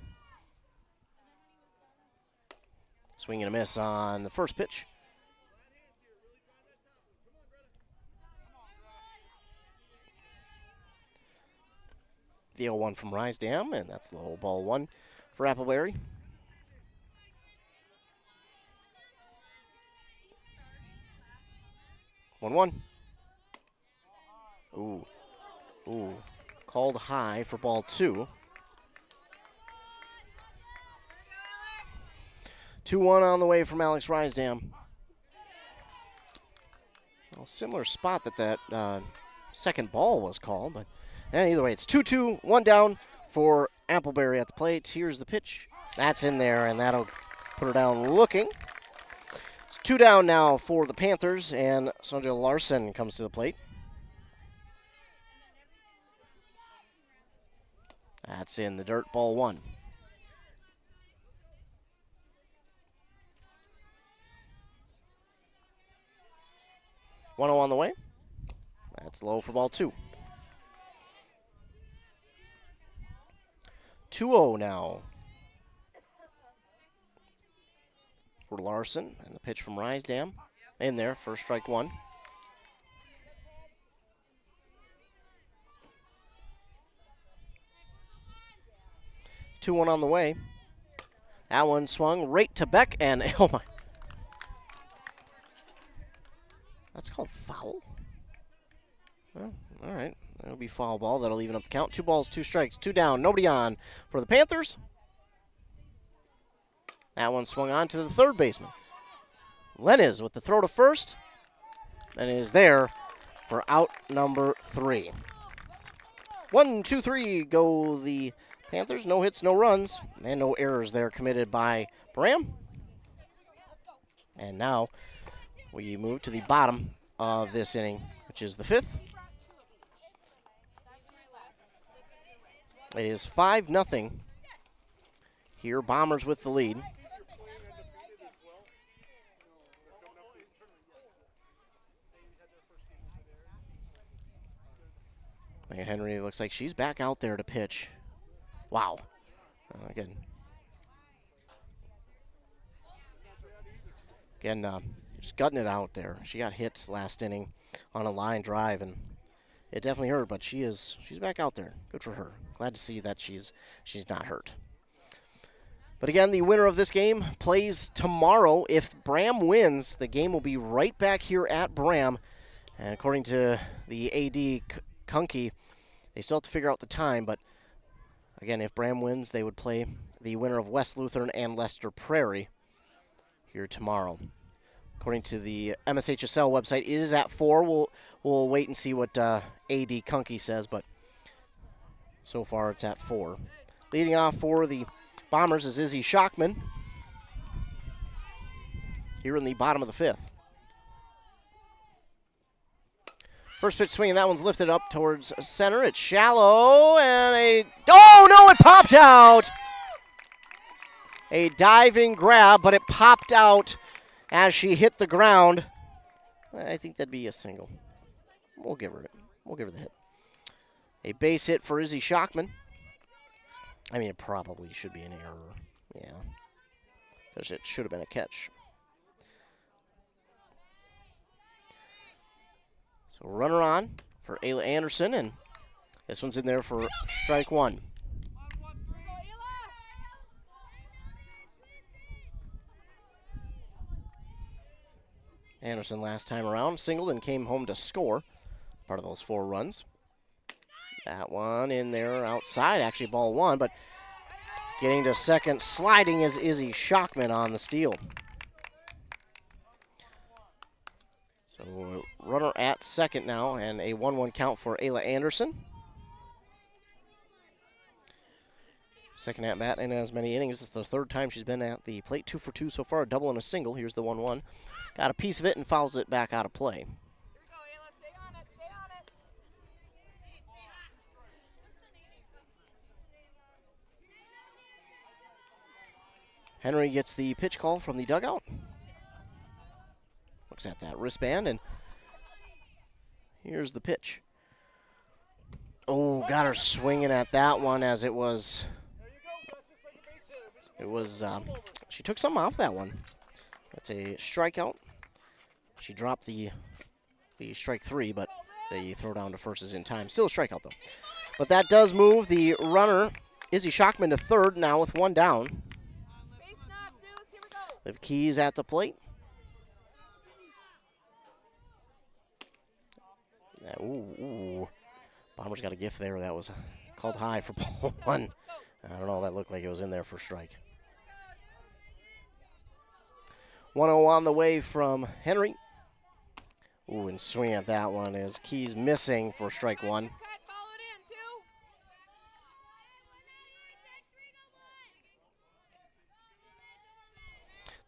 Swing and a miss on the first pitch. The 0-1 from Rydam, and that's low ball 1 for Appleberry. One. Ooh. Called high for ball 2. 2-1 on the way from Alex Rydam. Well, similar spot that second ball was called, but either way, it's 2-2, 1 down for Appleberry at the plate. Here's the pitch. That's in there, and that'll put her down looking. It's 2 down now for the Panthers, and Sonja Larson comes to the plate. That's in the dirt, ball 1. One on the way. That's low for ball 2. 2-0 now for Larson, and the pitch from Rydam in there for strike 1. 2-1 on the way. That one swung right to Beck, and oh my. That's called foul? Well, all right. That'll be foul ball. That'll even up the count. 2 balls, 2 strikes, 2 down. Nobody on for the Panthers. That one swung on to the third baseman. Lenez with the throw to first. And it is there for out number 3. 1, 2, 3 go the Panthers. No hits, no runs, and no errors there committed by Braham. And now we move to the bottom of this inning, which is the 5th. It is 5-0 here. Bombers with the lead. And Henry looks like she's back out there to pitch. Wow. Again, just gutting it out there. She got hit last inning on a line drive, and it definitely hurt, but she's back out there. Good for her. Glad to see that she's not hurt. But again, the winner of this game plays tomorrow. If Braham wins, the game will be right back here at Braham. And according to the AD, Kunke, they still have to figure out the time, but again, if Braham wins, they would play the winner of West Lutheran and Lester Prairie here tomorrow. According to the MSHSL website, it is at 4. We'll wait and see what AD Kunke says, but so far it's at 4. Leading off for the Bombers is Izzy Schockman here in the bottom of the 5th. First pitch swinging, that one's lifted up towards center. It's shallow, and oh no, it popped out! A diving grab, but it popped out as she hit the ground. I think that'd be a single. We'll give her the hit. A base hit for Izzy Schockman. I mean, it probably should be an error. Yeah. Because it should have been a catch. So runner on for Ayla Anderson, and this one's in there for strike 1. Anderson last time around singled and came home to score. Part of those 4 runs. That one in there outside, actually ball 1, but getting to second sliding is Izzy Schockman on the steal. So runner at second now, and a 1-1 count for Ayla Anderson. Second at bat in as many innings. This is the 3rd time she's been at the plate. 2 for 2 so far, a double and a single. Here's the 1-1. Got a piece of it and fouls it back out of play. Henry gets the pitch call from the dugout. Looks at that wristband, and here's the pitch. Oh, got her swinging at that one as it was, she took something off that one. That's a strikeout. She dropped the strike 3, but the throw down to first is in time. Still a strikeout, though. But that does move the runner, Izzy Schockman, to third now with 1 down. Liv Keys at the plate. Ooh. Bombers got a gift there. That was called high for ball 1. I don't know. That looked like it was in there for strike. 1-0 on the way from Henry. Ooh, and swing at that one is Keys missing for strike 1.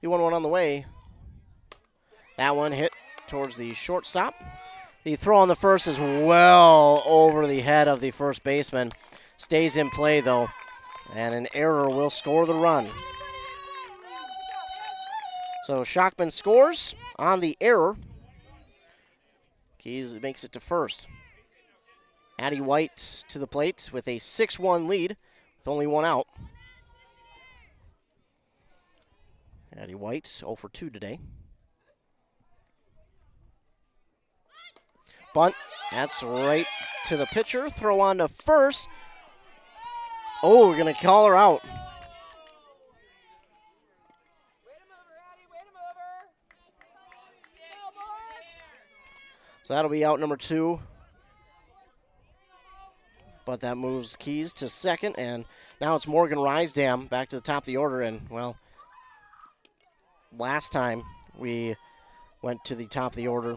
The 1-1 on the way. That one hit towards the shortstop. The throw on the first is well over the head of the first baseman. Stays in play, though, and an error will score the run. So Schockman scores on the error. Keys makes it to first. Addie White to the plate with a 6-1 lead with only 1 out. Addie White 0 for 2 today. Bunt. That's right to the pitcher. Throw on to first. Oh, we're going to call her out. So that'll be out number 2. But that moves Keys to second, and now it's Morgan Rysdam back to the top of the order. And, well, last time we went to the top of the order,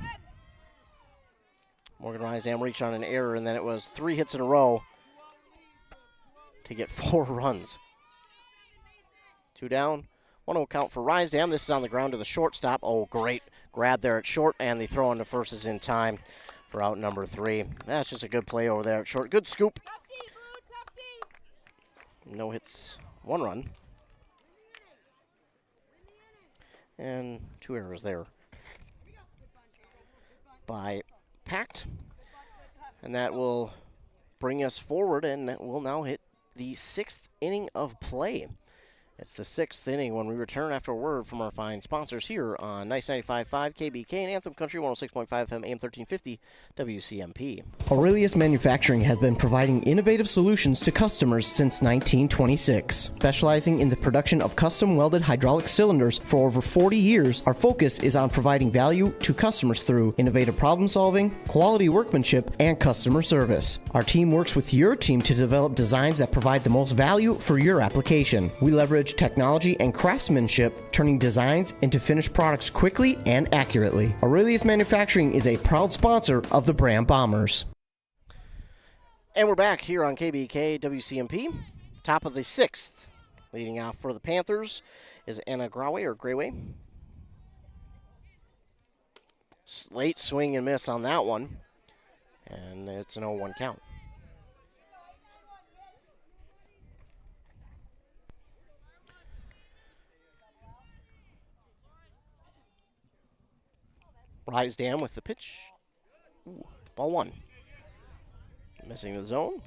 Morgan Rysdam reached on an error, and then it was 3 hits in a row to get 4 runs. 2 down, 1-0 count for Rysdam. This is on the ground to the shortstop. Oh, great grab there at short, and the throw on to first is in time for out number 3. That's just a good play over there at short. Good scoop. No hits, 1 run. And 2 errors there by PACT. And that will bring us forward, and we'll now hit the 6th inning of play. It's the 6th inning when we return after a word from our fine sponsors here on Nice 95.5 KBK and Anthem Country 106.5 FM AM 1350 WCMP. Aurelius Manufacturing has been providing innovative solutions to customers since 1926. Specializing in the production of custom welded hydraulic cylinders for over 40 years, our focus is on providing value to customers through innovative problem solving, quality workmanship, and customer service. Our team works with your team to develop designs that provide the most value for your application. We leverage technology and craftsmanship, turning designs into finished products quickly and accurately. Aurelius Manufacturing is a proud sponsor of the Braham Bombers. And we're back here on KBK WCMP. Top of the 6th. Leading off for the Panthers is Anna Grayway. Late swing and miss on that one. And it's an 0-1 count. Rysdam with the pitch. Ooh, ball 1. Missing the zone.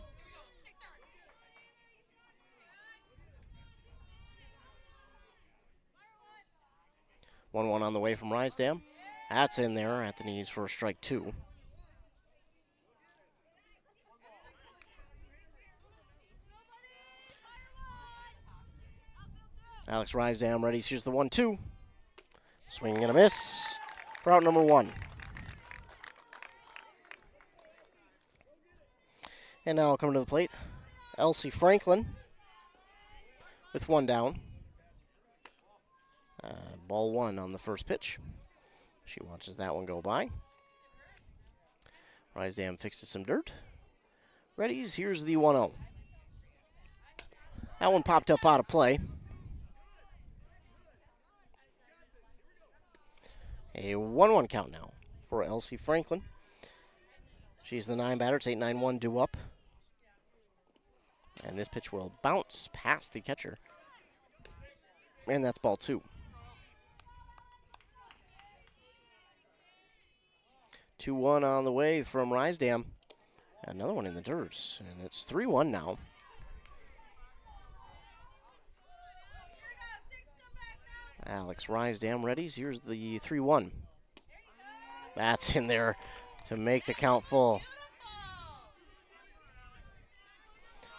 One on the way from Rysdam. That's in there at the knees for strike 2. Alex Rysdam ready. Here's the 1-2. Swinging and a miss for out number 1. And now coming to the plate, Elsie Franklin with 1 down. Ball 1 on the first pitch. She watches that one go by. Rysdam fixes some dirt. Readies, here's the 1-0. That one popped up out of play. A 1-1 count now for Elsie Franklin. She's the 9 batter. It's 8-9-1 due up. And this pitch will bounce past the catcher. And that's ball 2. 2-1 on the way from Rysdam. Another one in the dirt. And it's 3-1 now. Alex Rysdam readies. Here's the 3-1. That's in there to make the count full.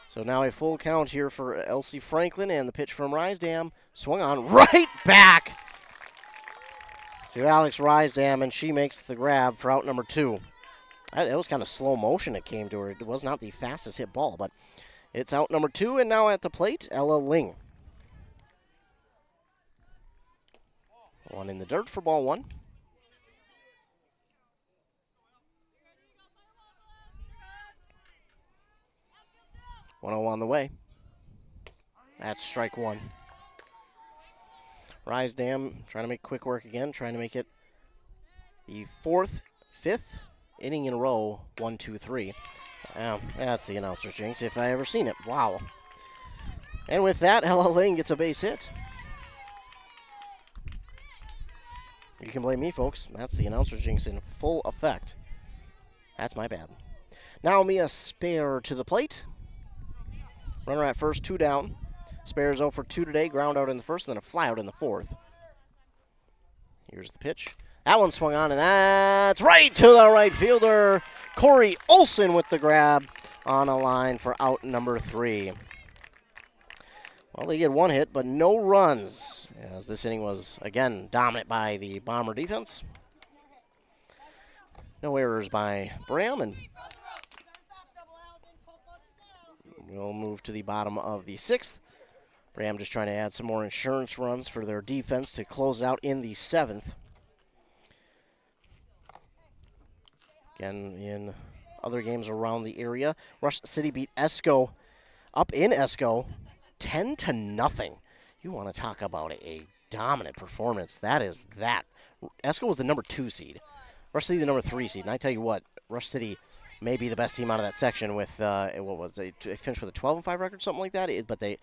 So now a full count here for Elsie Franklin, and the pitch from Rysdam swung on right back to Alex Rysdam, and she makes the grab for out number 2. That was kind of slow motion it came to her. It was not the fastest hit ball, but it's out number 2, and now at the plate, Ella Ling. 1 in the dirt for ball 1. One-0 on the way. That's strike 1. Rysdam trying to make quick work again, trying to make it the 4th, 5th inning in a row, 1, 2, 3. That's the announcer's jinx if I ever seen it. Wow. And with that, Ella Ling gets a base hit. You can blame me, folks. That's the announcer's jinx in full effect. That's my bad. Now Mia Spare to the plate. Runner at first, 2 down. Spare's 0 for 2 today. Ground out in the first, and then a fly out in the 4th. Here's the pitch. That one swung on, and that's right to the right fielder. Corey Olson with the grab on a line for out number 3. Well, they get 1 hit, but no runs, as this inning was, again, dominant by the Bomber defense. No errors by Braham, and we'll move to the bottom of the 6th. Braham just trying to add some more insurance runs for their defense to close it out in the 7th. Again, in other games around the area, Rush City beat Esco up in Esco 10-0. You want to talk about a dominant performance. That is that. Esco was the number 2 seed. Rush City the number 3 seed. And I tell you what, Rush City may be the best team out of that section with, what was it, they finished with a 12-5 record, something like that. But they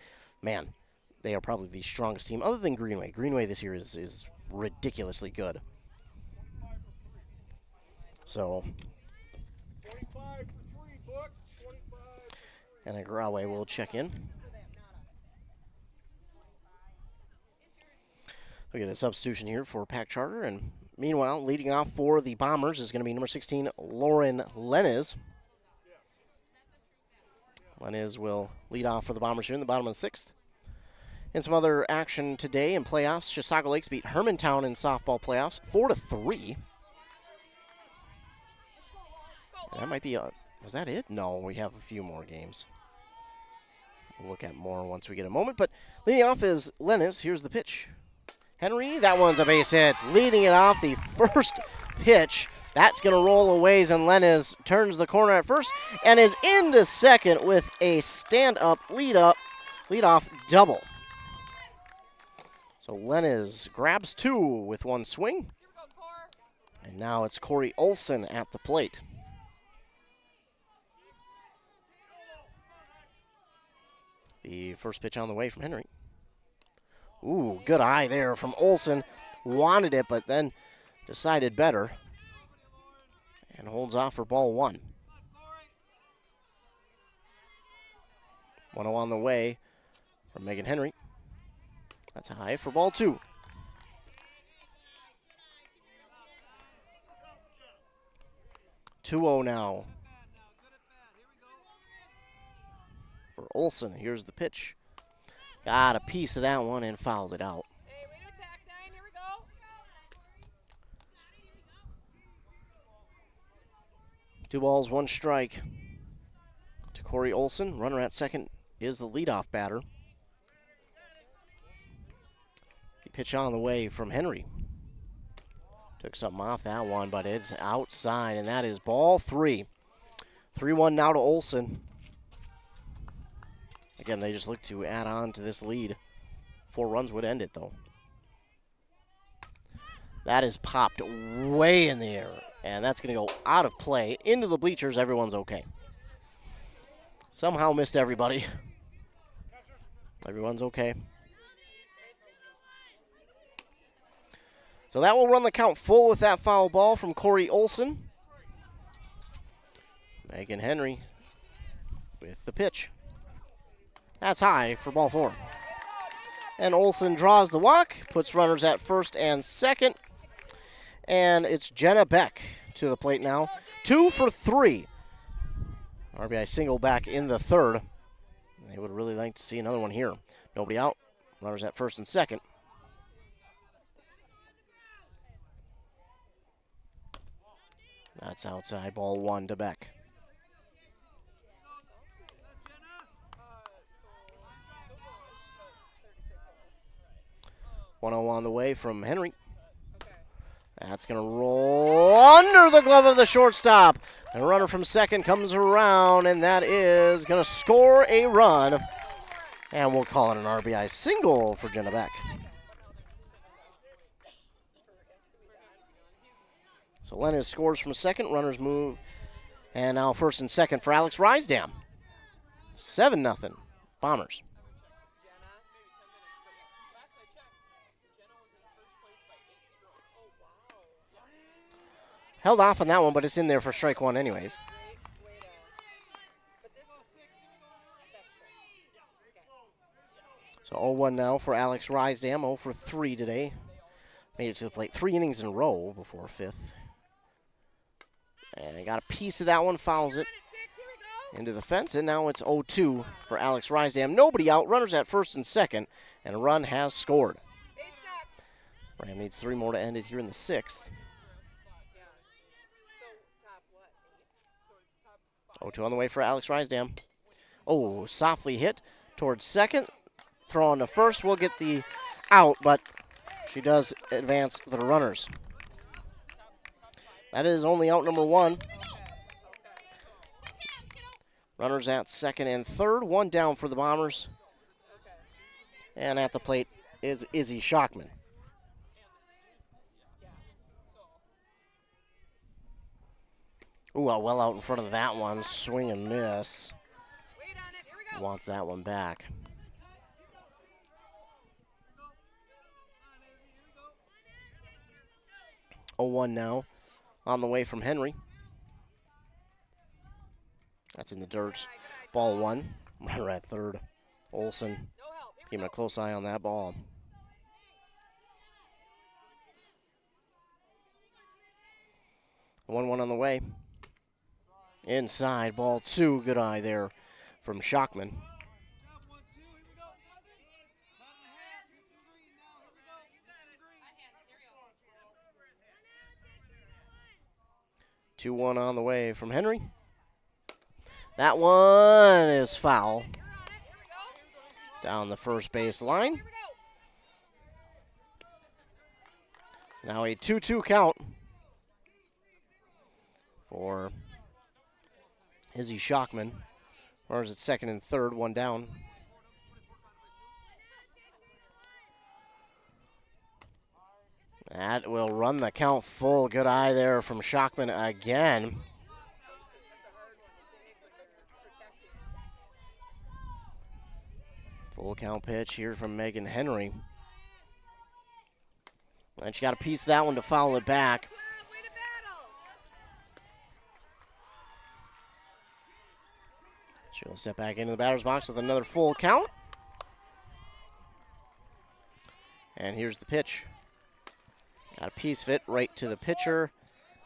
are probably the strongest team other than Greenway. Greenway this year is ridiculously good. So, 25 for 3, book. 25. And Agrawe will check in. We get a substitution here for PACT Charter, and meanwhile, leading off for the Bombers is going to be number 16, Lauren Lenez. Lenez will lead off for the Bombers here in the bottom of the 6th. In some other action today in playoffs, Chisago Lakes beat Hermantown in softball playoffs 4-3. That might be, was that it? No, we have a few more games. We'll look at more once we get a moment, but leading off is Lenez. Here's the pitch. Henry, that one's a base hit. Leading it off the first pitch. That's going to roll a ways, and Lenez turns the corner at first and is into second with a stand-up, lead-off double. So Lenez grabs 2 with 1 swing. And now it's Corey Olson at the plate. The first pitch on the way from Henry. Ooh, good eye there from Olson. Wanted it, but then decided better. And holds off for ball 1. 1-0 on the way from Megan Henry. That's high for ball 2. Two-0 now for Olson. Here's the pitch. Got a piece of that one and fouled it out. 2 balls, 1 strike to Corey Olson. Runner at second is the leadoff batter. The pitch on the way from Henry. Took something off that one, but it's outside, and that is ball 3. 3-1 now to Olson. Again, they just look to add on to this lead. 4 runs would end it, though. That is popped way in the air, and that's going to go out of play into the bleachers. Everyone's okay. Somehow missed everybody. Everyone's okay. So that will run the count full with that foul ball from Corey Olson. Megan Henry with the pitch. That's high for ball 4. And Olson draws the walk, puts runners at first and second. And it's Jenna Beck to the plate now. 2 for 3. RBI single back in the third. They would really like to see another one here. Nobody out. Runners at first and second. That's outside, ball 1 to Beck. One on the way from Henry. That's going to roll under the glove of the shortstop. The runner from second comes around, and that is going to score a run. And we'll call it an RBI single for Jenna Beck. So Lennis scores from second, runners move. And now first and second for Alex Rysdam. 7-0, Bombers. Held off on that one, but it's in there for strike 1 anyways. So 0-1 now for Alex Rysdam, 0 for 3 today. Made it to the plate 3 innings in a row before 5th. And got a piece of that one, fouls it into the fence, and now it's 0-2 for Alex Rysdam. Nobody out, runners at first and second, and a run has scored. Braham needs 3 more to end it here in the 6th. 0-2 on the way for Alex Rysdam. Oh, softly hit towards second. Throw on to first will get the out, but she does advance the runners. That is only out number 1. Runners at second and third. 1 down for the Bombers. And at the plate is Izzy Schockman. Ooh, well out in front of that one. Swing and miss. Wants that one back. Oh, 1 now. On the way from Henry. That's in the dirt. Ball 1. Runner at third. Olson keeping a close eye on that ball. One on the way. Inside, ball 2. Good eye there from Schockman. Two one on the way from Henry. That one is foul. Down the first base line. Now a 2-2 count for Izzy Schockman. Runners at second and third, 1 down. That will run the count full. Good eye there from Schockman again. Full count pitch here from Megan Henry. And she got a piece of that one to foul it back. She'll step back into the batter's box with another full count. And here's the pitch. Got a piece of it right to the pitcher.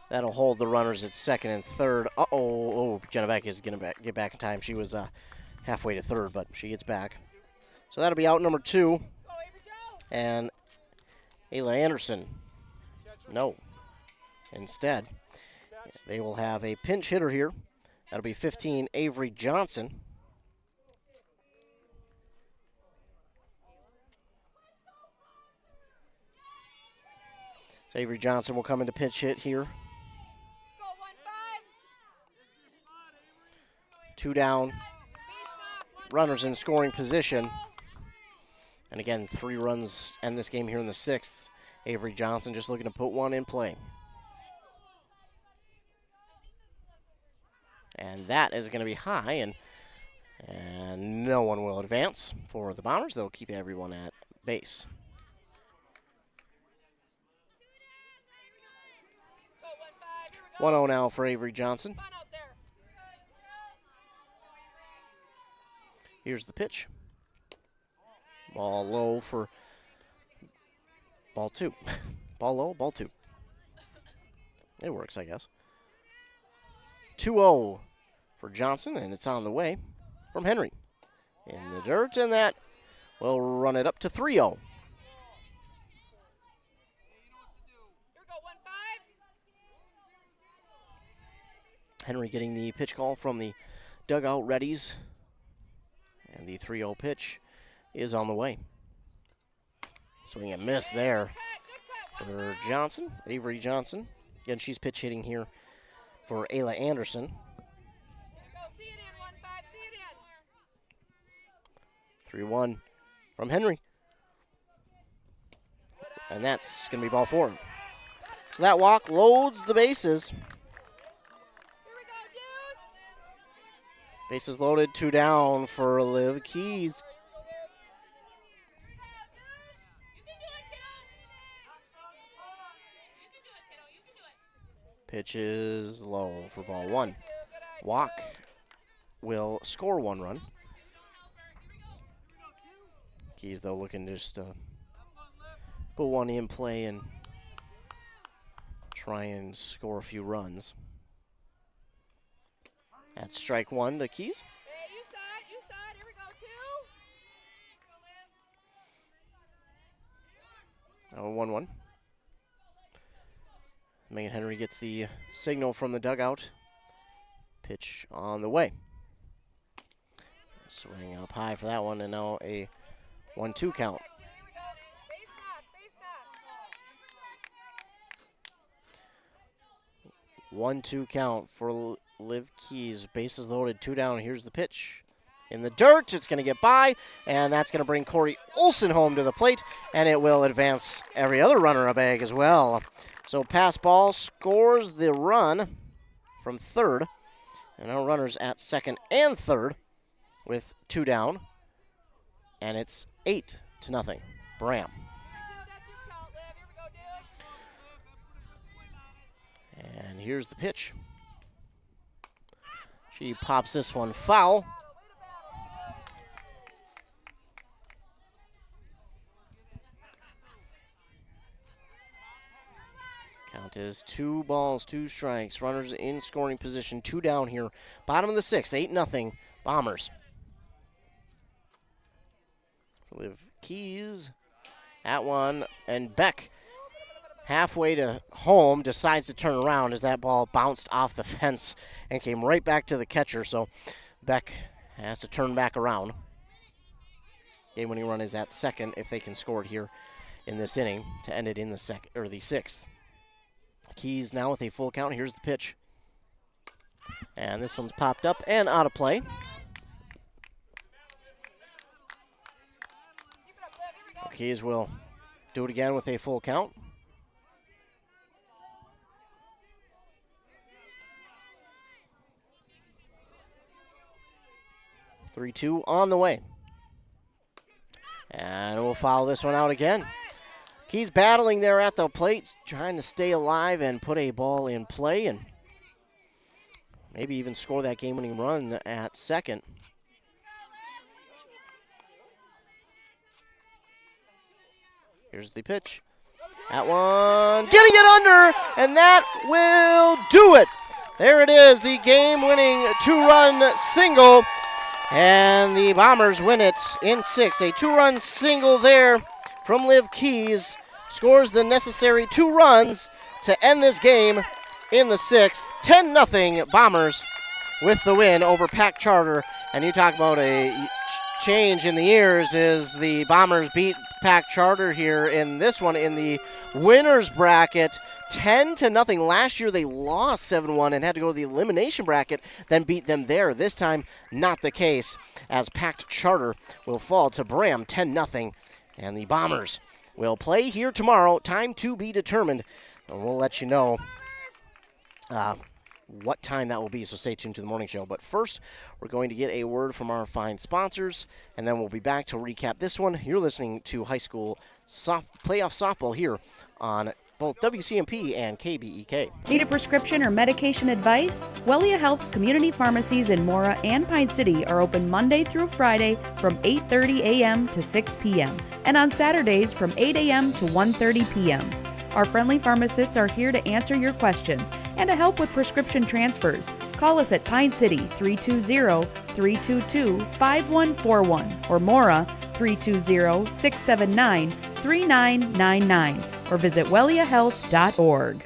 That'll hold the runners at second and third. Oh, Jenna Beck is going to get back in time. She was halfway to third, but she gets back. So that'll be out number 2. And Ayla Anderson, no. Instead, They will have a pinch hitter here. That'll be 15, Avery Johnson. So Avery Johnson will come into pinch hit here. 2 down. Runners in scoring position. And again, 3 runs end this game here in the 6th. Avery Johnson just looking to put one in play. And that is going to be high, and no one will advance for the Bombers. They'll keep everyone at base. Go, 1-0 now for Avery Johnson. Here's the pitch. Ball low for ball 2. Ball low, ball 2. It works, I guess. 2-0 for Johnson, and it's on the way from Henry. In the dirt, and that will run it up to 3-0. Henry getting the pitch call from the dugout readies, and the 3-0 pitch is on the way. Swing and miss there for Johnson, Avery Johnson. Again, she's pitch hitting here for Ayla Anderson. 3-1 from Henry. And that's going to be ball 4. So that walk loads the bases. Bases loaded, 2 down for Liv Keys. Pitch is low for ball 1. Walk will score 1 run. Keys, though, looking just to put one in play and try and score a few runs. That's strike 1 to Keys. Hey, you saw it. Here we go, 2. 1-1. Megan Henry gets the signal from the dugout. Pitch on the way. Swing up high for that one, and now a 1-2 count. 1-2 count for Liv Keys. Bases loaded, 2 down. Here's the pitch. In the dirt, it's going to get by, and that's going to bring Corey Olson home to the plate, and it will advance every other runner a bag as well. So pass ball scores the run from third, and now runners at second and third with 2 down, and it's 8-0, Braham. And here's the pitch. She pops this one foul. Count is 2 balls, 2 strikes. Runners in scoring position, 2 down here. Bottom of the 6th, 8-0, Bombers. Liv Keys at 1, and Beck halfway to home decides to turn around as that ball bounced off the fence and came right back to the catcher. So Beck has to turn back around. Game-winning run is at second if they can score it here in this inning to end it in the 6th. Keys now with a full count. Here's the pitch. And this one's popped up and out of play. Keys will do it again with a full count. Three-two on the way. And we'll foul this one out again. Keys battling there at the plate, trying to stay alive and put a ball in play and maybe even score that game-winning run at second. Here's the pitch. That one, getting it under, and that will do it. There it is, the game-winning 2-run single, and the Bombers win it in 6. A 2-run single there from Liv Keys scores the necessary 2 runs to end this game in the 6th. 10-0 Bombers with the win over PACT Charter. And you talk about a change in the years is the Bombers beat PACT Charter here in this one in the winners bracket 10-0. Last year they lost 7-1 and had to go to the elimination bracket, then beat them there. This time, not the case, as PACT Charter will fall to Braham 10-0. And the Bombers will play here tomorrow. Time to be determined. And we'll let you know what time that will be, so stay tuned to the morning show. But first, we're going to get a word from our fine sponsors, and then we'll be back to recap this one. You're listening to high school playoff softball here on both WCMP and KBEK. Need a prescription or medication advice? Wellia Health's community pharmacies in Mora and Pine City are open Monday through Friday from 8:30 a.m. to 6 p.m. and on Saturdays from 8 a.m. to 1:30 p.m. Our friendly pharmacists are here to answer your questions and to help with prescription transfers. Call us at Pine City 320-322-5141 or Mora 320-679-3999 or visit welliahealth.org.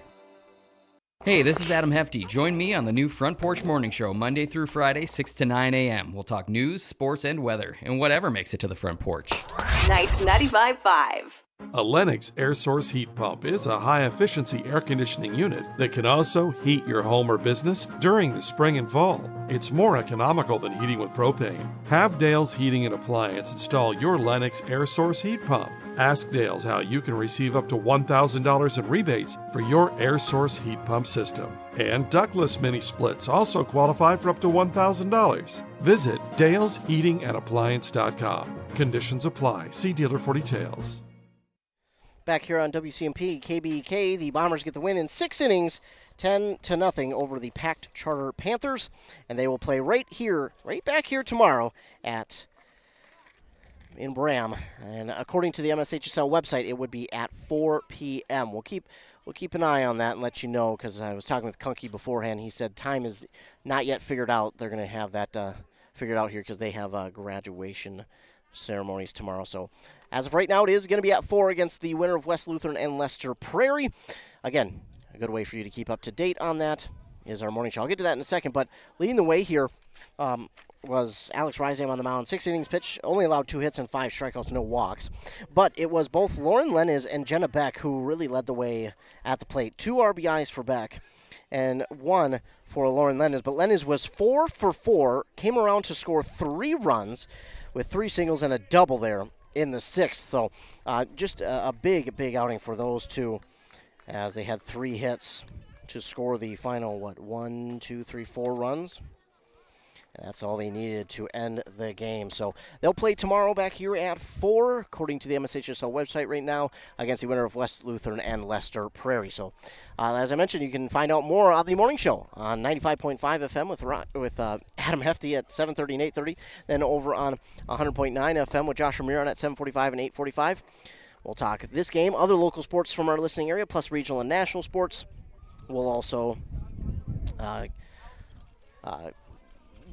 Hey, this is Adam Hefty. Join me on the new Front Porch Morning Show Monday through Friday, 6 to 9 a.m. We'll talk news, sports, and weather, and whatever makes it to the front porch. Nice 95.5. A Lennox air source heat pump is a high-efficiency air conditioning unit that can also heat your home or business during the spring and fall. It's more economical than heating with propane. Have Dale's Heating and Appliance install your Lennox air source heat pump. Ask Dale's how you can receive up to $1,000 in rebates for your air source heat pump system. And ductless mini splits also qualify for up to $1,000. Visit dalesheatingandappliance.com. Conditions apply. See dealer for details. Back here on WCMP, KBEK, the Bombers get the win in 6 innings, 10-0 over the PACT Charter Panthers, and they will play right back here tomorrow in Braham. And according to the MSHSL website, it would be at 4 p.m. We'll keep an eye on that and let you know, because I was talking with Kunke beforehand. He said time is not yet figured out. They're going to have that figured out here because they have graduation ceremonies tomorrow. So as of right now, it is going to be at 4 against the winner of West Lutheran and Leicester Prairie. Again, a good way for you to keep up to date on that is our morning show. I'll get to that in a second, but leading the way here was Alex Risam on the mound. 6 innings pitched, only allowed 2 hits and 5 strikeouts, no walks. But it was both Lauren Lenniz and Jenna Beck who really led the way at the plate. 2 RBIs for Beck and 1 for Lauren Lenniz. But Lenniz was 4 for 4, came around to score 3 runs with 3 singles and a double there in the 6th. So just a big outing for those two, as they had 3 hits to score the final, 1, 2, 3, 4 runs. And that's all they needed to end the game. So they'll play tomorrow back here at 4, according to the MSHSL website right now, against the winner of West Lutheran and Leicester Prairie. So as I mentioned, you can find out more on the morning show on 95.5 FM with Adam Hefty at 7:30 and 8:30. Then over on 100.9 FM with Josh Ramirez at 7:45 and 8:45. We'll talk this game, other local sports from our listening area, plus regional and national sports. We'll also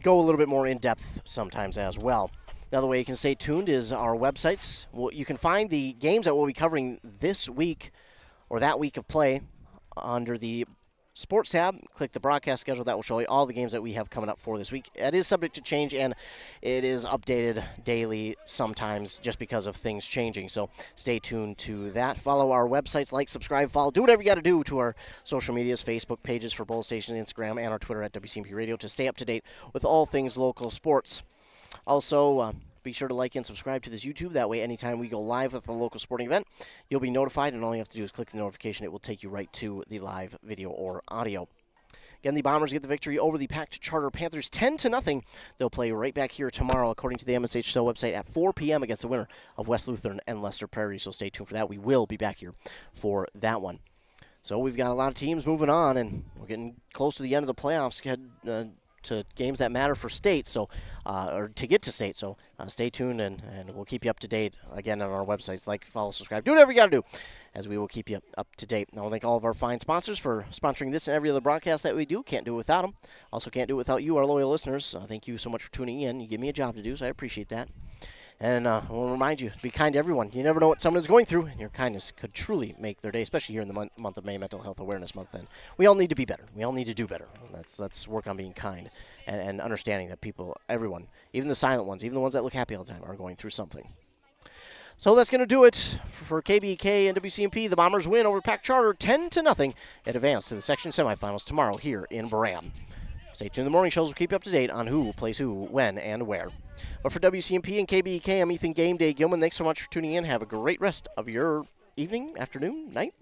go a little bit more in-depth sometimes as well. Another way you can stay tuned is our websites. You can find the games that we'll be covering this week or that week of play under the Sports tab. Click the broadcast schedule. That will show you all the games that we have coming up for this week. It is subject to change, and it is updated daily sometimes just because of things changing. So stay tuned to that. Follow our websites, like, subscribe, follow. Do whatever you got to do to our social medias, Facebook pages for both stations, Instagram, and our Twitter at WCMP Radio to stay up to date with all things local sports. Also, be sure to like and subscribe to this YouTube. That way, anytime we go live with a local sporting event, you'll be notified, and all you have to do is click the notification. It will take you right to the live video or audio. Again, the Bombers get the victory over the PACT Charter Panthers 10-0. They'll play right back here tomorrow, according to the MSHSL website, at 4 p.m. against the winner of West Lutheran and Leicester Prairie. So stay tuned for that. We will be back here for that one. So we've got a lot of teams moving on, and we're getting close to the end of the playoffs. To games that matter for state, so or to get to state. So stay tuned, and we'll keep you up to date again on our websites. Like, follow, subscribe, do whatever you got to do, as we will keep you up to date. I want to thank all of our fine sponsors for sponsoring this and every other broadcast that we do. Can't do it without them. Also can't do it without you, our loyal listeners. Thank you so much for tuning in. You give me a job to do, so I appreciate that. And we'll remind you, be kind to everyone. You never know what someone is going through, and your kindness could truly make their day, especially here in the month of May, Mental Health Awareness Month. And we all need to be better. We all need to do better. Let's work on being kind and understanding that people, everyone, even the silent ones, even the ones that look happy all the time, are going through something. So that's going to do it for KBK and WCMP. The Bombers win over PACT Charter 10-0 and advance to the section semifinals tomorrow here in Braham. Stay tuned. The morning shows will keep you up to date on who plays who, when, and where. But for WCMP and KBK, I'm Ethan Game Day Gilman. Thanks so much for tuning in. Have a great rest of your evening, afternoon, night.